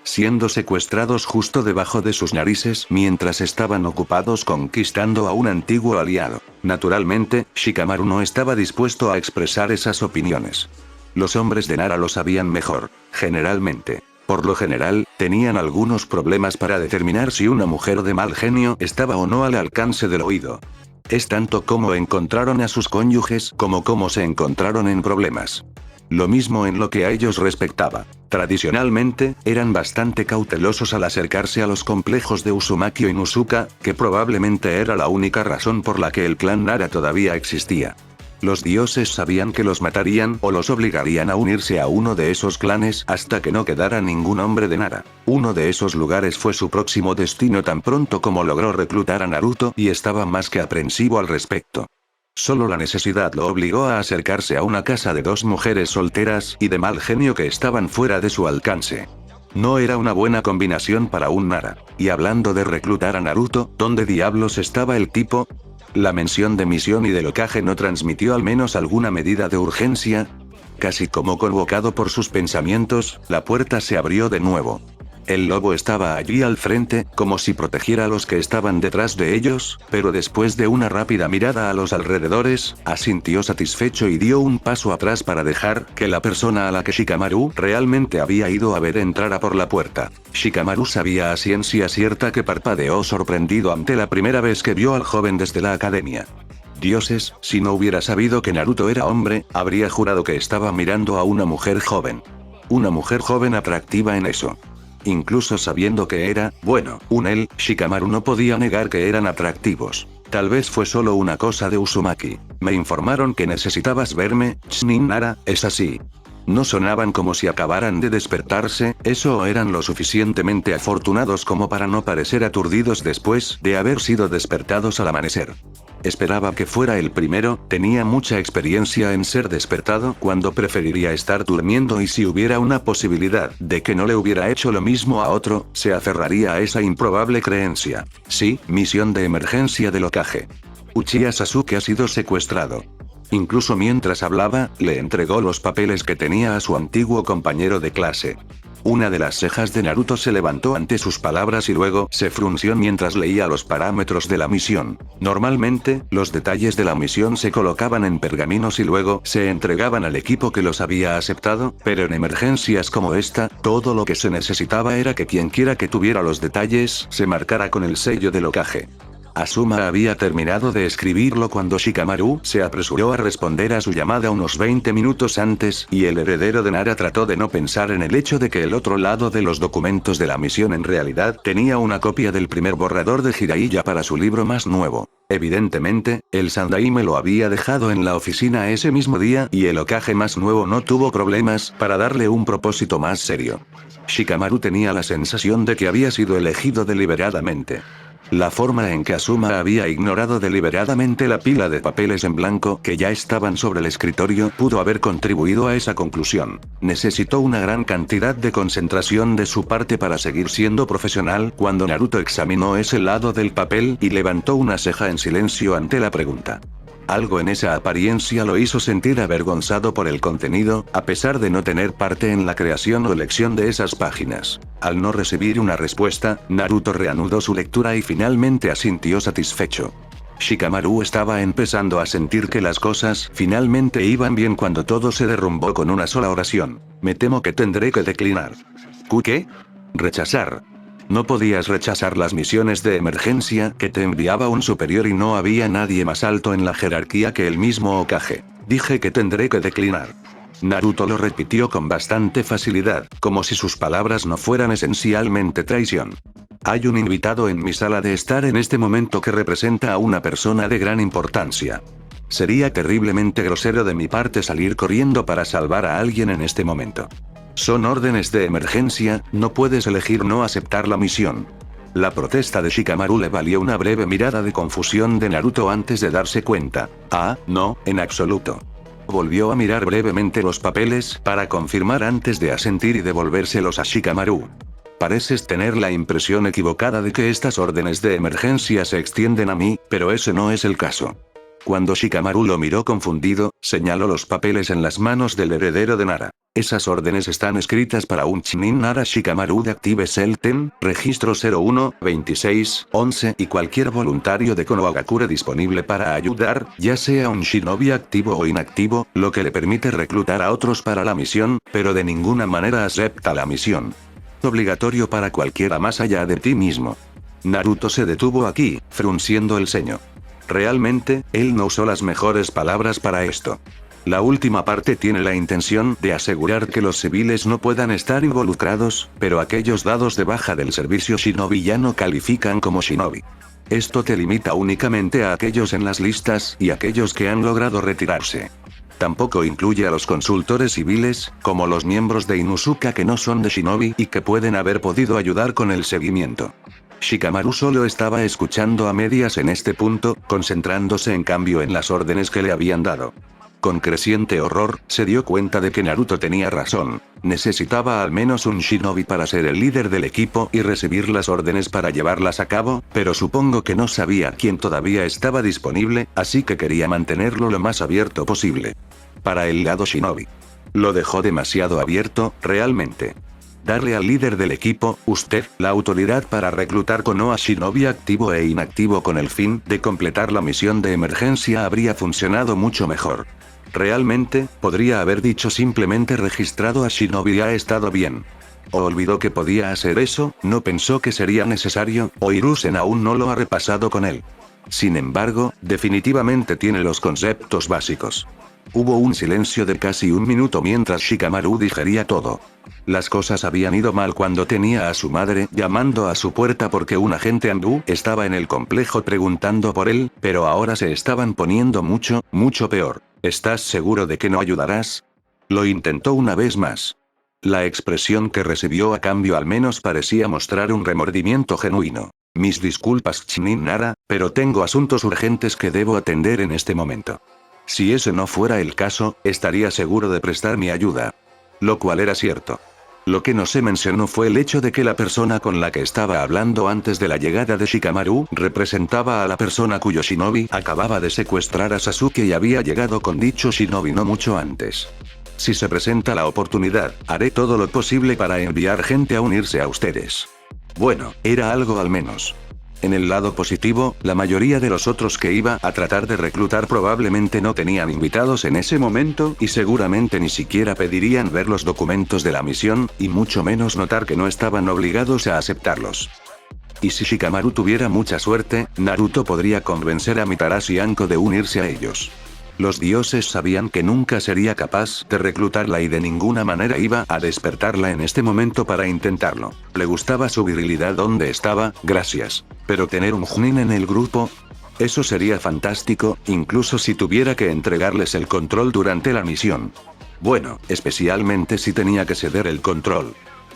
Siendo secuestrados justo debajo de sus narices mientras estaban ocupados conquistando a un antiguo aliado. Naturalmente, Shikamaru no estaba dispuesto a expresar esas opiniones. Los hombres de Nara lo sabían mejor, generalmente. Por lo general, tenían algunos problemas para determinar si una mujer de mal genio estaba o no al alcance del oído. Es tanto cómo encontraron a sus cónyuges como cómo se encontraron en problemas. Lo mismo en lo que a ellos respectaba. Tradicionalmente, eran bastante cautelosos al acercarse a los complejos de Uzumaki o Inuzuka, que probablemente era la única razón por la que el clan Nara todavía existía. Los dioses sabían que los matarían o los obligarían a unirse a uno de esos clanes hasta que no quedara ningún hombre de Nara. Uno de esos lugares fue su próximo destino tan pronto como logró reclutar a Naruto y estaba más que aprensivo al respecto. Solo la necesidad lo obligó a acercarse a una casa de dos mujeres solteras y de mal genio que estaban fuera de su alcance. No era una buena combinación para un Nara. Y hablando de reclutar a Naruto, ¿dónde diablos estaba el tipo? La mención de misión y del Hokage no transmitió al menos alguna medida de urgencia. Casi como convocado por sus pensamientos, la puerta se abrió de nuevo. El lobo estaba allí al frente, como si protegiera a los que estaban detrás de ellos, pero después de una rápida mirada a los alrededores, asintió satisfecho y dio un paso atrás para dejar que la persona a la que Shikamaru realmente había ido a ver entrara por la puerta. Shikamaru sabía a ciencia cierta que parpadeó sorprendido ante la primera vez que vio al joven desde la academia. Dioses, si no hubiera sabido que Naruto era hombre, habría jurado que estaba mirando a una mujer joven. Una mujer joven atractiva en eso. Incluso sabiendo que era, bueno, un él, Shikamaru no podía negar que eran atractivos. Tal vez fue solo una cosa de Uzumaki. Me informaron que necesitabas verme, Chunin Nara, ¿es así? No sonaban como si acabaran de despertarse, eso o eran lo suficientemente afortunados como para no parecer aturdidos después de haber sido despertados al amanecer. Esperaba que fuera el primero, tenía mucha experiencia en ser despertado cuando preferiría estar durmiendo y si hubiera una posibilidad de que no le hubiera hecho lo mismo a otro, se aferraría a esa improbable creencia. Sí, misión de emergencia del Hokage. Uchiha Sasuke ha sido secuestrado. Incluso mientras hablaba, le entregó los papeles que tenía a su antiguo compañero de clase. Una de las cejas de Naruto se levantó ante sus palabras y luego se frunció mientras leía los parámetros de la misión. Normalmente, los detalles de la misión se colocaban en pergaminos y luego se entregaban al equipo que los había aceptado, pero en emergencias como esta, todo lo que se necesitaba era que quienquiera que tuviera los detalles se marcara con el sello del Hokage. Asuma había terminado de escribirlo cuando Shikamaru se apresuró a responder a su llamada unos 20 minutos antes, y el heredero de Nara trató de no pensar en el hecho de que el otro lado de los documentos de la misión en realidad tenía una copia del primer borrador de Jiraiya para su libro más nuevo. Evidentemente, el Sandaime lo había dejado en la oficina ese mismo día y el Hokage más nuevo no tuvo problemas para darle un propósito más serio. Shikamaru tenía la sensación de que había sido elegido deliberadamente. La forma en que Asuma había ignorado deliberadamente la pila de papeles en blanco que ya estaban sobre el escritorio pudo haber contribuido a esa conclusión. Necesitó una gran cantidad de concentración de su parte para seguir siendo profesional cuando Naruto examinó ese lado del papel y levantó una ceja en silencio ante la pregunta. Algo en esa apariencia lo hizo sentir avergonzado por el contenido, a pesar de no tener parte en la creación o elección de esas páginas. Al no recibir una respuesta, Naruto reanudó su lectura y finalmente asintió satisfecho. Shikamaru estaba empezando a sentir que las cosas finalmente iban bien cuando todo se derrumbó con una sola oración. Me temo que tendré que declinar. ¿Qué? Rechazar. No podías rechazar las misiones de emergencia que te enviaba un superior y no había nadie más alto en la jerarquía que el mismo Hokage. Dije que tendré que declinar. Naruto lo repitió con bastante facilidad, como si sus palabras no fueran esencialmente traición. Hay un invitado en mi sala de estar en este momento que representa a una persona de gran importancia. Sería terriblemente grosero de mi parte salir corriendo para salvar a alguien en este momento. Son órdenes de emergencia, no puedes elegir no aceptar la misión. La protesta de Shikamaru le valió una breve mirada de confusión de Naruto antes de darse cuenta. No, en absoluto. Volvió a mirar brevemente los papeles para confirmar antes de asentir y devolvérselos a Shikamaru. Pareces tener la impresión equivocada de que estas órdenes de emergencia se extienden a mí, pero ese no es el caso. Cuando Shikamaru lo miró confundido, señaló los papeles en las manos del heredero de Nara. Esas órdenes están escritas para un Chunin Nara Shikamaru de Active Cell Ten, registro 01, 26, 11 y cualquier voluntario de Konohagakure disponible para ayudar, ya sea un shinobi activo o inactivo, lo que le permite reclutar a otros para la misión, pero de ninguna manera acepta la misión. Obligatorio para cualquiera más allá de ti mismo. Naruto se detuvo aquí, frunciendo el ceño. Realmente, él no usó las mejores palabras para esto. La última parte tiene la intención de asegurar que los civiles no puedan estar involucrados, pero aquellos dados de baja del servicio shinobi ya no califican como shinobi. Esto te limita únicamente a aquellos en las listas y aquellos que han logrado retirarse. Tampoco incluye a los consultores civiles, como los miembros de Inuzuka que no son de shinobi y que pueden haber podido ayudar con el seguimiento. Shikamaru solo estaba escuchando a medias en este punto, concentrándose en cambio en las órdenes que le habían dado. Con creciente horror, se dio cuenta de que Naruto tenía razón. Necesitaba al menos un shinobi para ser el líder del equipo y recibir las órdenes para llevarlas a cabo, pero supongo que no sabía quién todavía estaba disponible, así que quería mantenerlo lo más abierto posible. Para el lado shinobi. Lo dejó demasiado abierto, realmente. Darle al líder del equipo, usted, la autoridad para reclutar Konoha Shinobi activo e inactivo con el fin de completar la misión de emergencia habría funcionado mucho mejor. Realmente, podría haber dicho simplemente registrado a Shinobi y ha estado bien. O olvidó que podía hacer eso, no pensó que sería necesario, o Hiruzen aún no lo ha repasado con él. Sin embargo, definitivamente tiene los conceptos básicos. Hubo un silencio de casi un minuto mientras Shikamaru digería todo. Las cosas habían ido mal cuando tenía a su madre llamando a su puerta porque un agente hindú estaba en el complejo preguntando por él, pero ahora se estaban poniendo mucho, mucho peor. ¿Estás seguro de que no ayudarás? Lo intentó una vez más. La expresión que recibió a cambio al menos parecía mostrar un remordimiento genuino. Mis disculpas Chunin Nara, pero tengo asuntos urgentes que debo atender en este momento. Si ese no fuera el caso, estaría seguro de prestar mi ayuda. Lo cual era cierto. Lo que no se mencionó fue el hecho de que la persona con la que estaba hablando antes de la llegada de Shikamaru representaba a la persona cuyo shinobi acababa de secuestrar a Sasuke y había llegado con dicho shinobi no mucho antes. Si se presenta la oportunidad, haré todo lo posible para enviar gente a unirse a ustedes. Bueno, era algo al menos. En el lado positivo, la mayoría de los otros que iba a tratar de reclutar probablemente no tenían invitados en ese momento y seguramente ni siquiera pedirían ver los documentos de la misión, y mucho menos notar que no estaban obligados a aceptarlos. Y si Shikamaru tuviera mucha suerte, Naruto podría convencer a Mitarashi y Anko de unirse a ellos. Los dioses sabían que nunca sería capaz de reclutarla y de ninguna manera iba a despertarla en este momento para intentarlo. Le gustaba su virilidad donde estaba, gracias. Pero tener un Chunin en el grupo, eso sería fantástico, incluso si tuviera que entregarles el control durante la misión. Bueno, especialmente si tenía que ceder el control.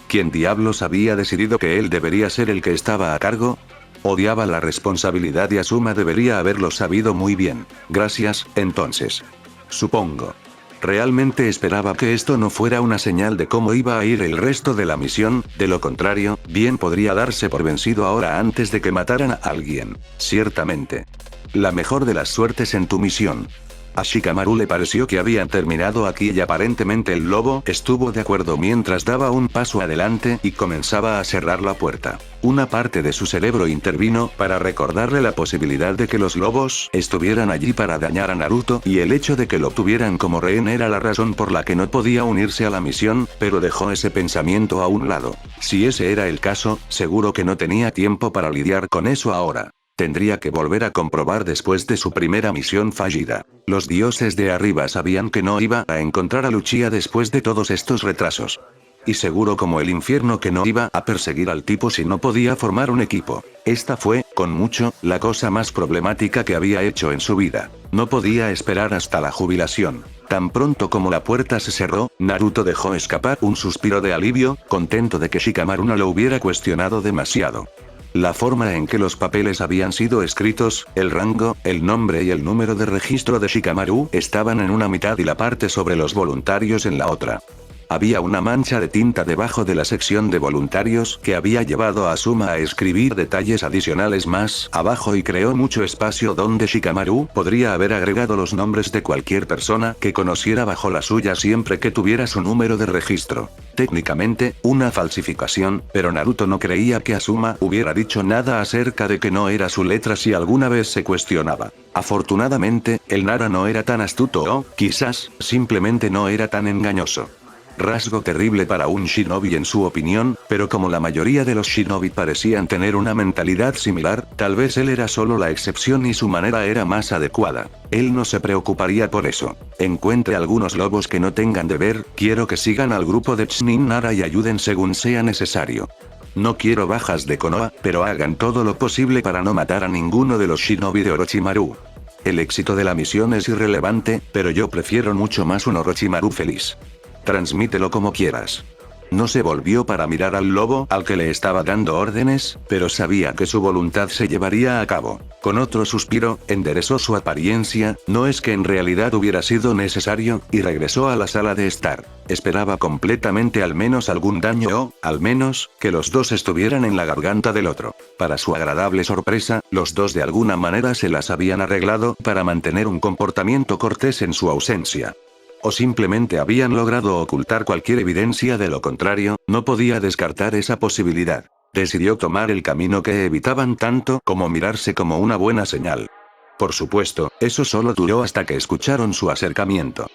¿Quién diablos había decidido que él debería ser el que estaba a cargo? Odiaba la responsabilidad y Asuma debería haberlo sabido muy bien. Gracias, entonces. Supongo. Realmente esperaba que esto no fuera una señal de cómo iba a ir el resto de la misión, de lo contrario, bien podría darse por vencido ahora antes de que mataran a alguien. Ciertamente. La mejor de las suertes en tu misión. A Shikamaru le pareció que habían terminado aquí y aparentemente el lobo estuvo de acuerdo mientras daba un paso adelante y comenzaba a cerrar la puerta. Una parte de su cerebro intervino para recordarle la posibilidad de que los lobos estuvieran allí para dañar a Naruto y el hecho de que lo tuvieran como rehén era la razón por la que no podía unirse a la misión, pero dejó ese pensamiento a un lado. Si ese era el caso, seguro que no tenía tiempo para lidiar con eso ahora. Tendría que volver a comprobar después de su primera misión fallida. Los dioses de arriba sabían que no iba a encontrar a Luchia después de todos estos retrasos. Y seguro como el infierno que no iba a perseguir al tipo si no podía formar un equipo. Esta fue, con mucho, la cosa más problemática que había hecho en su vida. No podía esperar hasta la jubilación. Tan pronto como la puerta se cerró, Naruto dejó escapar un suspiro de alivio, contento de que Shikamaru no lo hubiera cuestionado demasiado. La forma en que los papeles habían sido escritos, el rango, el nombre y el número de registro de Shikamaru estaban en una mitad y la parte sobre los voluntarios en la otra. Había una mancha de tinta debajo de la sección de voluntarios que había llevado a Asuma a escribir detalles adicionales más abajo y creó mucho espacio donde Shikamaru podría haber agregado los nombres de cualquier persona que conociera bajo la suya siempre que tuviera su número de registro. Técnicamente, una falsificación, pero Naruto no creía que Asuma hubiera dicho nada acerca de que no era su letra si alguna vez se cuestionaba. Afortunadamente, el Nara no era tan astuto o, quizás, simplemente no era tan engañoso. Rasgo terrible para un shinobi en su opinión, pero como la mayoría de los shinobi parecían tener una mentalidad similar, tal vez él era solo la excepción y su manera era más adecuada. Él no se preocuparía por eso. Encuentre algunos lobos que no tengan deber, quiero que sigan al grupo de Chunin Nara y ayuden según sea necesario. No quiero bajas de Konoha, pero hagan todo lo posible para no matar a ninguno de los shinobi de Orochimaru. El éxito de la misión es irrelevante, pero yo prefiero mucho más un Orochimaru feliz. Transmítelo como quieras. No se volvió para mirar al lobo al que le estaba dando órdenes, pero sabía que su voluntad se llevaría a cabo. Con otro suspiro, enderezó su apariencia, no es que en realidad hubiera sido necesario, y regresó a la sala de estar. Esperaba completamente al menos algún daño o, al menos, que los dos estuvieran en la garganta del otro. Para su agradable sorpresa, los dos de alguna manera se las habían arreglado para mantener un comportamiento cortés en su ausencia. O simplemente habían logrado ocultar cualquier evidencia de lo contrario, no podía descartar esa posibilidad. Decidió tomar el camino que evitaban tanto como mirarse como una buena señal. Por supuesto, eso solo duró hasta que escucharon su acercamiento.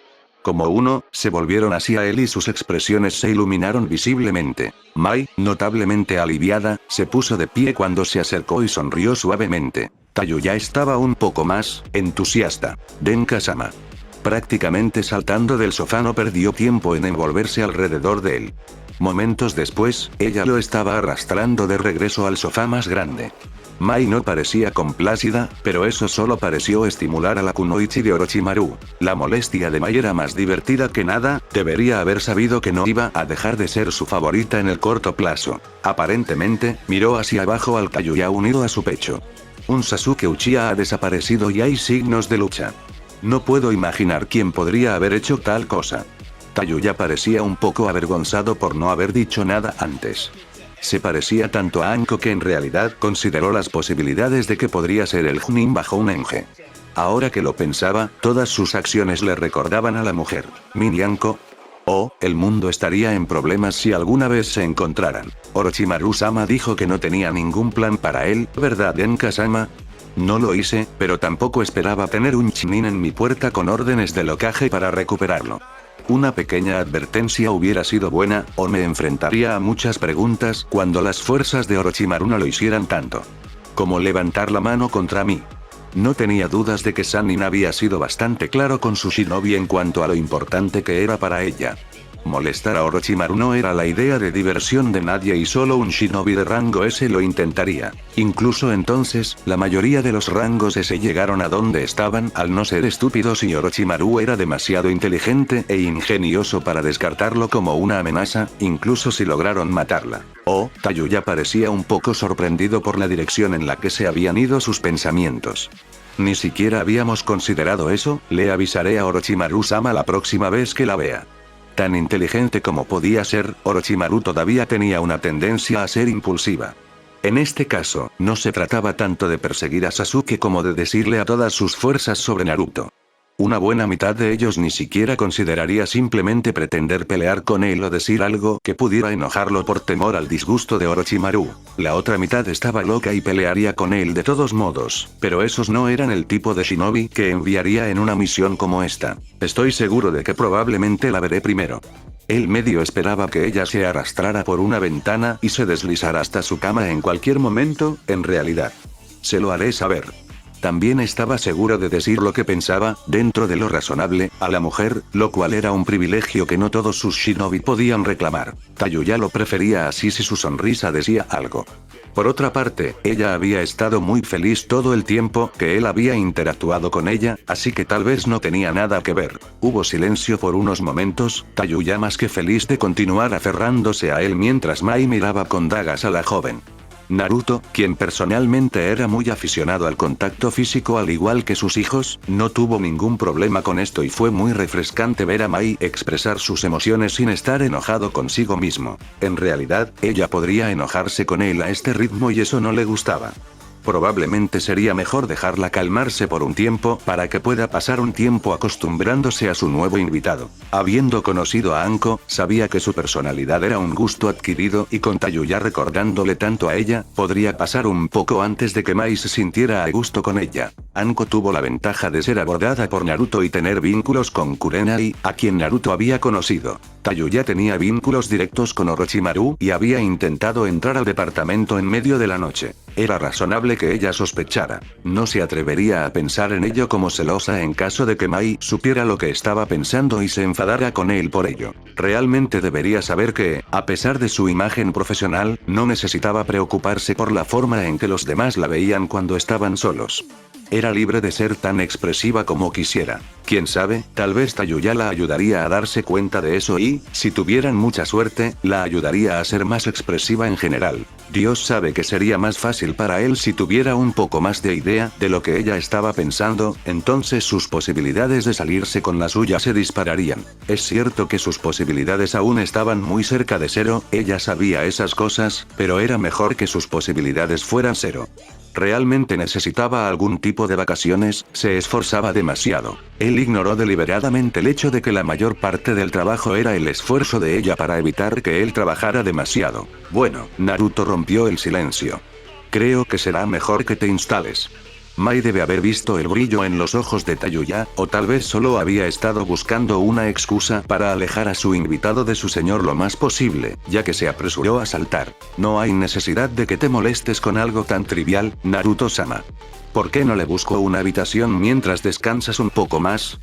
Como uno, se volvieron hacia él y sus expresiones se iluminaron visiblemente. Mai, notablemente aliviada, se puso de pie cuando se acercó y sonrió suavemente. Tayu ya estaba un poco más entusiasta. Denka-sama. Prácticamente saltando del sofá no perdió tiempo en envolverse alrededor de él. Momentos después, ella lo estaba arrastrando de regreso al sofá más grande. Mai no parecía complacida, pero eso solo pareció estimular a la kunoichi de Orochimaru. La molestia de Mai era más divertida que nada, debería haber sabido que no iba a dejar de ser su favorita en el corto plazo. Aparentemente, miró hacia abajo al Kayuya unido a su pecho. Un Sasuke Uchiha ha desaparecido y hay signos de lucha. No puedo imaginar quién podría haber hecho tal cosa. Tayuya parecía un poco avergonzado por no haber dicho nada antes. Se parecía tanto a Anko que en realidad consideró las posibilidades de que podría ser el Chunin bajo un Enge. Ahora que lo pensaba, todas sus acciones le recordaban a la mujer. Mini Anko. Oh, el mundo estaría en problemas si alguna vez se encontraran. Orochimaru-sama dijo que no tenía ningún plan para él, ¿verdad, Enka-sama? No lo hice, pero tampoco esperaba tener un Chunin en mi puerta con órdenes del Hokage para recuperarlo. Una pequeña advertencia hubiera sido buena, o me enfrentaría a muchas preguntas cuando las fuerzas de Orochimaru no lo hicieran tanto. Como levantar la mano contra mí. No tenía dudas de que Sannin había sido bastante claro con su shinobi en cuanto a lo importante que era para ella. Molestar a Orochimaru no era la idea de diversión de nadie y solo un shinobi de rango S lo intentaría. Incluso entonces, la mayoría de los rangos S llegaron a donde estaban al no ser estúpidos y Orochimaru era demasiado inteligente e ingenioso para descartarlo como una amenaza, incluso si lograron matarla. Tayuya parecía un poco sorprendido por la dirección en la que se habían ido sus pensamientos. Ni siquiera habíamos considerado eso, le avisaré a Orochimaru-sama la próxima vez que la vea. Tan inteligente como podía ser, Orochimaru todavía tenía una tendencia a ser impulsiva. En este caso, no se trataba tanto de perseguir a Sasuke como de decirle a todas sus fuerzas sobre Naruto. Una buena mitad de ellos ni siquiera consideraría simplemente pretender pelear con él o decir algo que pudiera enojarlo por temor al disgusto de Orochimaru. La otra mitad estaba loca y pelearía con él de todos modos, pero esos no eran el tipo de shinobi que enviaría en una misión como esta. Estoy seguro de que probablemente la veré primero. Él medio esperaba que ella se arrastrara por una ventana y se deslizara hasta su cama en cualquier momento, en realidad. Se lo haré saber. También estaba seguro de decir lo que pensaba, dentro de lo razonable, a la mujer, lo cual era un privilegio que no todos sus shinobi podían reclamar. Tayuya lo prefería así si su sonrisa decía algo. Por otra parte, ella había estado muy feliz todo el tiempo que él había interactuado con ella, así que tal vez no tenía nada que ver. Hubo silencio por unos momentos, Tayuya más que feliz de continuar aferrándose a él mientras Mai miraba con dagas a la joven. Naruto, quien personalmente era muy aficionado al contacto físico al igual que sus hijos, no tuvo ningún problema con esto y fue muy refrescante ver a Mai expresar sus emociones sin estar enojado consigo mismo. En realidad, ella podría enojarse con él a este ritmo y eso no le gustaba. Probablemente sería mejor dejarla calmarse por un tiempo para que pueda pasar un tiempo acostumbrándose a su nuevo invitado. Habiendo conocido a Anko, sabía que su personalidad era un gusto adquirido y con Tayuya recordándole tanto a ella, podría pasar un poco antes de que Mai se sintiera a gusto con ella. Anko tuvo la ventaja de ser abordada por Naruto y tener vínculos con Kurenai, a quien Naruto había conocido. Tayuya tenía vínculos directos con Orochimaru y había intentado entrar al departamento en medio de la noche. Era razonable que ella sospechara. No se atrevería a pensar en ello como celosa en caso de que Mai supiera lo que estaba pensando y se enfadara con él por ello. Realmente debería saber que, a pesar de su imagen profesional, no necesitaba preocuparse por la forma en que los demás la veían cuando estaban solos. Era libre de ser tan expresiva como quisiera. Quién sabe, tal vez Tayuya la ayudaría a darse cuenta de eso y, si tuvieran mucha suerte, la ayudaría a ser más expresiva en general. Dios sabe que sería más fácil para él si tuviera un poco más de idea de lo que ella estaba pensando, entonces sus posibilidades de salirse con la suya se dispararían. Es cierto que sus posibilidades aún estaban muy cerca de cero, ella sabía esas cosas, pero era mejor que sus posibilidades fueran cero. Realmente necesitaba algún tipo de vacaciones, se esforzaba demasiado. Él ignoró deliberadamente el hecho de que la mayor parte del trabajo era el esfuerzo de ella para evitar que él trabajara demasiado. Bueno, Naruto rompió el silencio. Creo que será mejor que te instales. Mai debe haber visto el brillo en los ojos de Tayuya, o tal vez solo había estado buscando una excusa para alejar a su invitado de su señor lo más posible, ya que se apresuró a saltar. No hay necesidad de que te molestes con algo tan trivial, Naruto-sama. ¿Por qué no le busco una habitación mientras descansas un poco más?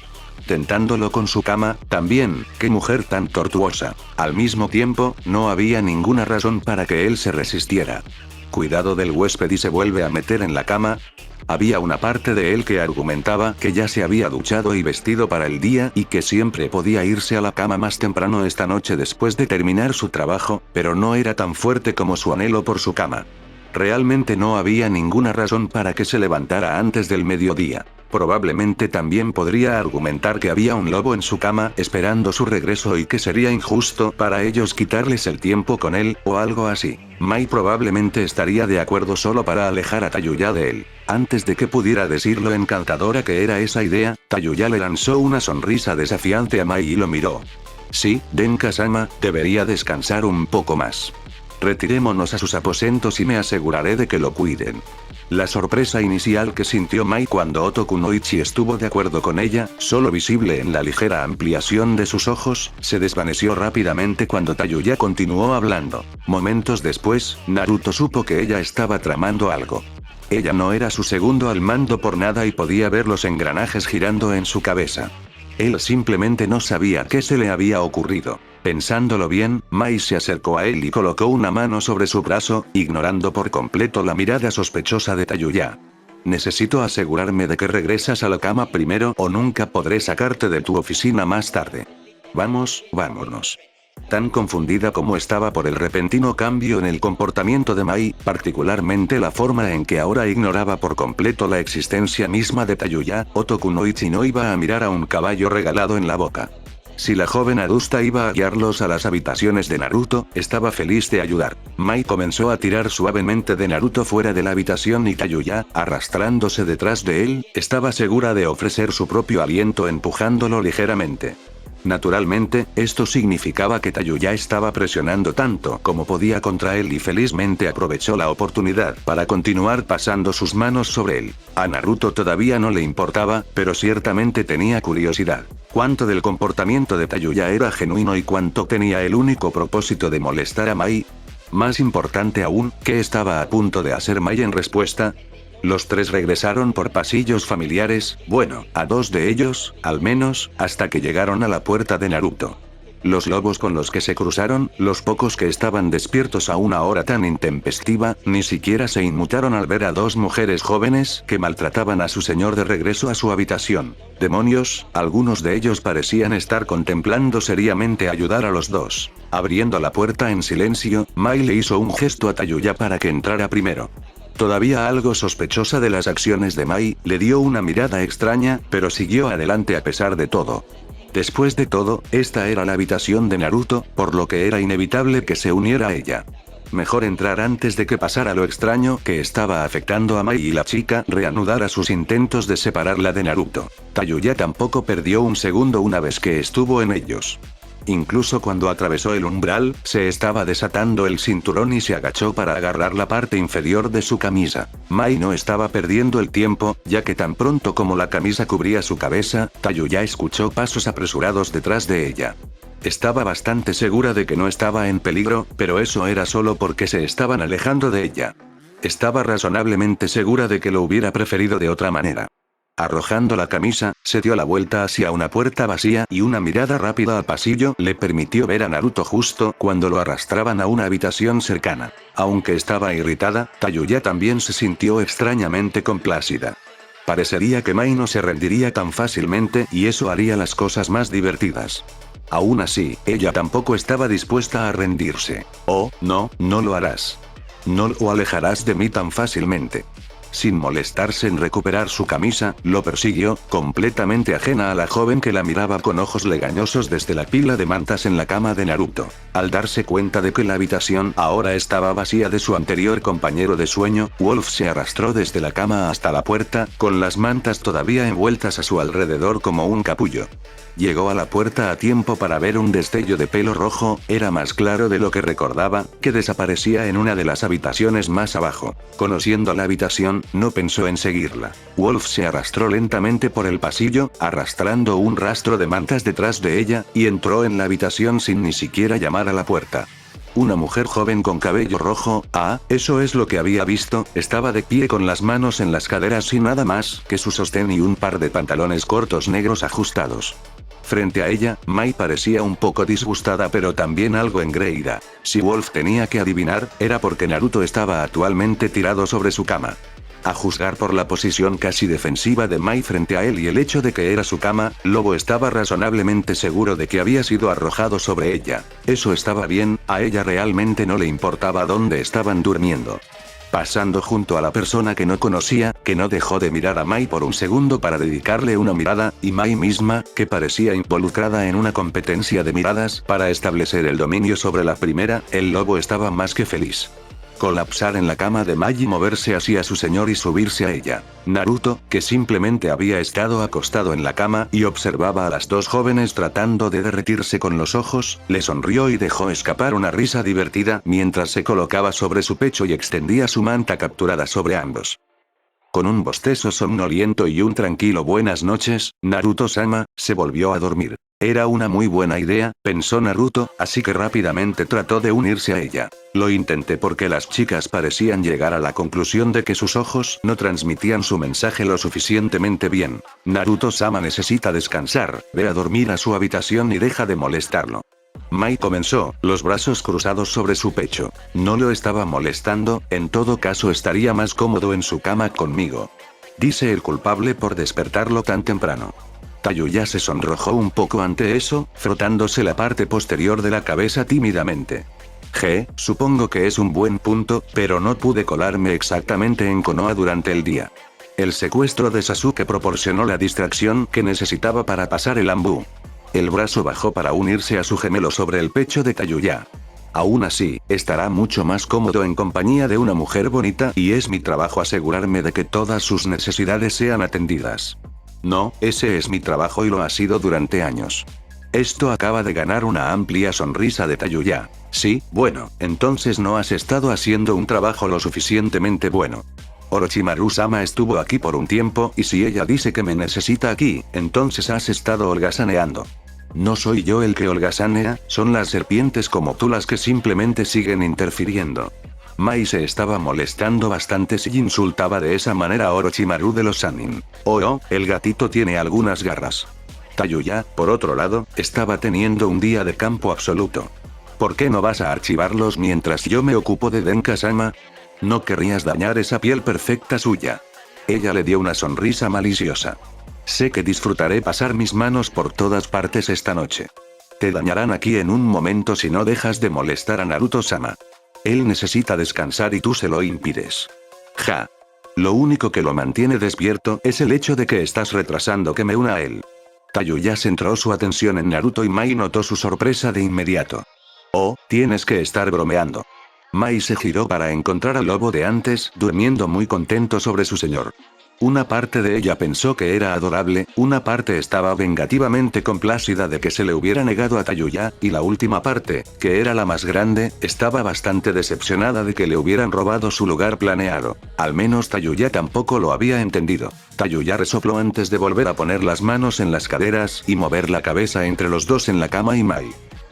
Tentándolo con su cama, también, qué mujer tan tortuosa. Al mismo tiempo, no había ninguna razón para que él se resistiera. Cuidado del huésped y se vuelve a meter en la cama. Había una parte de él que argumentaba que ya se había duchado y vestido para el día y que siempre podía irse a la cama más temprano esta noche después de terminar su trabajo, pero no era tan fuerte como su anhelo por su cama. Realmente no había ninguna razón para que se levantara antes del mediodía. Probablemente también podría argumentar que había un lobo en su cama esperando su regreso y que sería injusto para ellos quitarles el tiempo con él, o algo así. Mai probablemente estaría de acuerdo solo para alejar a Tayuya de él. Antes de que pudiera decir lo encantadora que era esa idea, Tayuya le lanzó una sonrisa desafiante a Mai y lo miró. Sí, Denka-sama, debería descansar un poco más. Retirémonos a sus aposentos y me aseguraré de que lo cuiden. La sorpresa inicial que sintió Mai cuando Otokunoichi estuvo de acuerdo con ella, solo visible en la ligera ampliación de sus ojos, se desvaneció rápidamente cuando Tayuya continuó hablando. Momentos después, Naruto supo que ella estaba tramando algo. Ella no era su segundo al mando por nada y podía ver los engranajes girando en su cabeza. Él simplemente no sabía qué se le había ocurrido. Pensándolo bien, Mai se acercó a él y colocó una mano sobre su brazo, ignorando por completo la mirada sospechosa de Tayuya. Necesito asegurarme de que regresas a la cama primero o nunca podré sacarte de tu oficina más tarde. Vamos, vámonos. Tan confundida como estaba por el repentino cambio en el comportamiento de Mai, particularmente la forma en que ahora ignoraba por completo la existencia misma de Tayuya, Otokunoichi no iba a mirar a un caballo regalado en la boca. Si la joven adusta iba a guiarlos a las habitaciones de Naruto, estaba feliz de ayudar. Mai comenzó a tirar suavemente de Naruto fuera de la habitación y Tayuya, arrastrándose detrás de él, estaba segura de ofrecer su propio aliento empujándolo ligeramente. Naturalmente, esto significaba que Tayuya estaba presionando tanto como podía contra él y felizmente aprovechó la oportunidad para continuar pasando sus manos sobre él. A Naruto todavía no le importaba, pero ciertamente tenía curiosidad. Cuánto del comportamiento de Tayuya era genuino y cuánto tenía el único propósito de molestar a Mai. Más importante aún, ¿qué estaba a punto de hacer Mai en respuesta? Los tres regresaron por pasillos familiares, bueno, a dos de ellos, al menos, hasta que llegaron a la puerta de Naruto. Los lobos con los que se cruzaron, los pocos que estaban despiertos a una hora tan intempestiva, ni siquiera se inmutaron al ver a dos mujeres jóvenes que maltrataban a su señor de regreso a su habitación. Demonios, algunos de ellos parecían estar contemplando seriamente ayudar a los dos. Abriendo la puerta en silencio, Mai le hizo un gesto a Tayuya para que entrara primero. Todavía algo sospechosa de las acciones de Mai, le dio una mirada extraña, pero siguió adelante a pesar de todo. Después de todo, esta era la habitación de Naruto, por lo que era inevitable que se uniera a ella. Mejor entrar antes de que pasara lo extraño que estaba afectando a Mai y la chica reanudara sus intentos de separarla de Naruto. Tayuya tampoco perdió un segundo una vez que estuvo en ellos. Incluso cuando atravesó el umbral, se estaba desatando el cinturón y se agachó para agarrar la parte inferior de su camisa. Mai no estaba perdiendo el tiempo, ya que tan pronto como la camisa cubría su cabeza, Tayuya escuchó pasos apresurados detrás de ella. Estaba bastante segura de que no estaba en peligro, pero eso era solo porque se estaban alejando de ella. Estaba razonablemente segura de que lo hubiera preferido de otra manera. Arrojando la camisa, se dio la vuelta hacia una puerta vacía y una mirada rápida al pasillo le permitió ver a Naruto justo cuando lo arrastraban a una habitación cercana. Aunque estaba irritada, Tayuya también se sintió extrañamente complacida. Parecería que Mai no se rendiría tan fácilmente y eso haría las cosas más divertidas. Aún así, ella tampoco estaba dispuesta a rendirse. Oh, no, no lo harás. No lo alejarás de mí tan fácilmente. Sin molestarse en recuperar su camisa, lo persiguió, completamente ajena a la joven que la miraba con ojos legañosos desde la pila de mantas en la cama de Naruto. Al darse cuenta de que la habitación ahora estaba vacía de su anterior compañero de sueño, Wolf se arrastró desde la cama hasta la puerta, con las mantas todavía envueltas a su alrededor como un capullo. Llegó a la puerta a tiempo para ver un destello de pelo rojo, era más claro de lo que recordaba, que desaparecía en una de las habitaciones más abajo. Conociendo la habitación, no pensó en seguirla. Wolf se arrastró lentamente por el pasillo, arrastrando un rastro de mantas detrás de ella, y entró en la habitación sin ni siquiera llamar a la puerta. Una mujer joven con cabello rojo, eso es lo que había visto, estaba de pie con las manos en las caderas y nada más que su sostén y un par de pantalones cortos negros ajustados. Frente a ella, Mai parecía un poco disgustada pero también algo engreída. Si Wolf tenía que adivinar, era porque Naruto estaba actualmente tirado sobre su cama. A juzgar por la posición casi defensiva de Mai frente a él y el hecho de que era su cama, Lobo estaba razonablemente seguro de que había sido arrojado sobre ella. Eso estaba bien, a ella realmente no le importaba dónde estaban durmiendo. Pasando junto a la persona que no conocía, que no dejó de mirar a Mai por un segundo para dedicarle una mirada, y Mai misma, que parecía involucrada en una competencia de miradas para establecer el dominio sobre la primera, el lobo estaba más que feliz. colapsar en la cama de Mai y moverse hacia su señor y subirse a ella. Naruto, que simplemente había estado acostado en la cama y observaba a las dos jóvenes tratando de derretirse con los ojos, le sonrió y dejó escapar una risa divertida mientras se colocaba sobre su pecho y extendía su manta capturada sobre ambos. Con un bostezo somnoliento y un tranquilo buenas noches, Naruto-sama se volvió a dormir. Era una muy buena idea, pensó Naruto, así que rápidamente trató de unirse a ella. Lo intenté porque las chicas parecían llegar a la conclusión de que sus ojos no transmitían su mensaje lo suficientemente bien. Naruto-sama necesita descansar, ve a dormir a su habitación y deja de molestarlo. Mai comenzó, los brazos cruzados sobre su pecho. No lo estaba molestando, en todo caso estaría más cómodo en su cama conmigo. Dice el culpable por despertarlo tan temprano. Tayuya se sonrojó un poco ante eso, frotándose la parte posterior de la cabeza tímidamente. Supongo que es un buen punto, pero no pude colarme exactamente en Konoha durante el día. El secuestro de Sasuke proporcionó la distracción que necesitaba para pasar el Anbu. El brazo bajó para unirse a su gemelo sobre el pecho de Tayuya. Aún así, estará mucho más cómodo en compañía de una mujer bonita y es mi trabajo asegurarme de que todas sus necesidades sean atendidas. No, ese es mi trabajo y lo ha sido durante años. Esto acaba de ganar una amplia sonrisa de Tayuya. Sí, bueno, entonces no has estado haciendo un trabajo lo suficientemente bueno. Orochimaru-sama estuvo aquí por un tiempo y si ella dice que me necesita aquí, entonces has estado holgazaneando. No soy yo el que holgazanea, son las serpientes como tú las que simplemente siguen interfiriendo. Mai se estaba molestando bastante si insultaba de esa manera a Orochimaru de los Sannin. Oh, el gatito tiene algunas garras. Tayuya, por otro lado, estaba teniendo un día de campo absoluto. ¿Por qué no vas a archivarlos mientras yo me ocupo de Denka-sama? No querrías dañar esa piel perfecta suya. Ella le dio una sonrisa maliciosa. Sé que disfrutaré pasar mis manos por todas partes esta noche. Te dañarán aquí en un momento si no dejas de molestar a Naruto-sama. Él necesita descansar y tú se lo impides. Ja. Lo único que lo mantiene despierto es el hecho de que estás retrasando que me una a él. Tayuya centró su atención en Naruto y Mai notó su sorpresa de inmediato. Oh, tienes que estar bromeando. Mai se giró para encontrar al lobo de antes, durmiendo muy contento sobre su señor. Una parte de ella pensó que era adorable, una parte estaba vengativamente complacida de que se le hubiera negado a Tayuya, y la última parte, que era la más grande, estaba bastante decepcionada de que le hubieran robado su lugar planeado. Al menos Tayuya tampoco lo había entendido. Tayuya resopló antes de volver a poner las manos en las caderas y mover la cabeza entre los dos en la cama y Mai.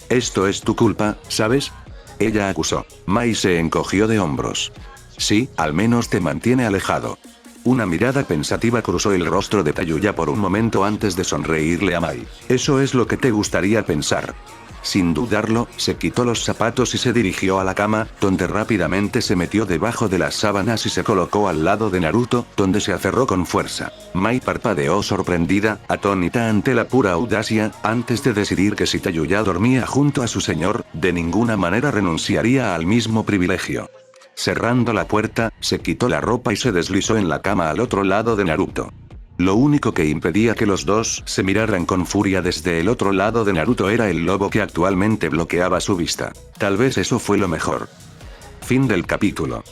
Esto es tu culpa, ¿sabes? Ella acusó. Mai se encogió de hombros. Sí, al menos te mantiene alejado. Una mirada pensativa cruzó el rostro de Tayuya por un momento antes de sonreírle a Mai. Eso es lo que te gustaría pensar. Sin dudarlo, se quitó los zapatos y se dirigió a la cama, donde rápidamente se metió debajo de las sábanas y se colocó al lado de Naruto, donde se aferró con fuerza. Mai parpadeó sorprendida, atónita ante la pura audacia, antes de decidir que si Tayuya dormía junto a su señor, de ninguna manera renunciaría al mismo privilegio. Cerrando la puerta, se quitó la ropa y se deslizó en la cama al otro lado de Naruto. Lo único que impedía que los dos se miraran con furia desde el otro lado de Naruto era el lobo que actualmente bloqueaba su vista. Tal vez eso fue lo mejor. Fin del capítulo.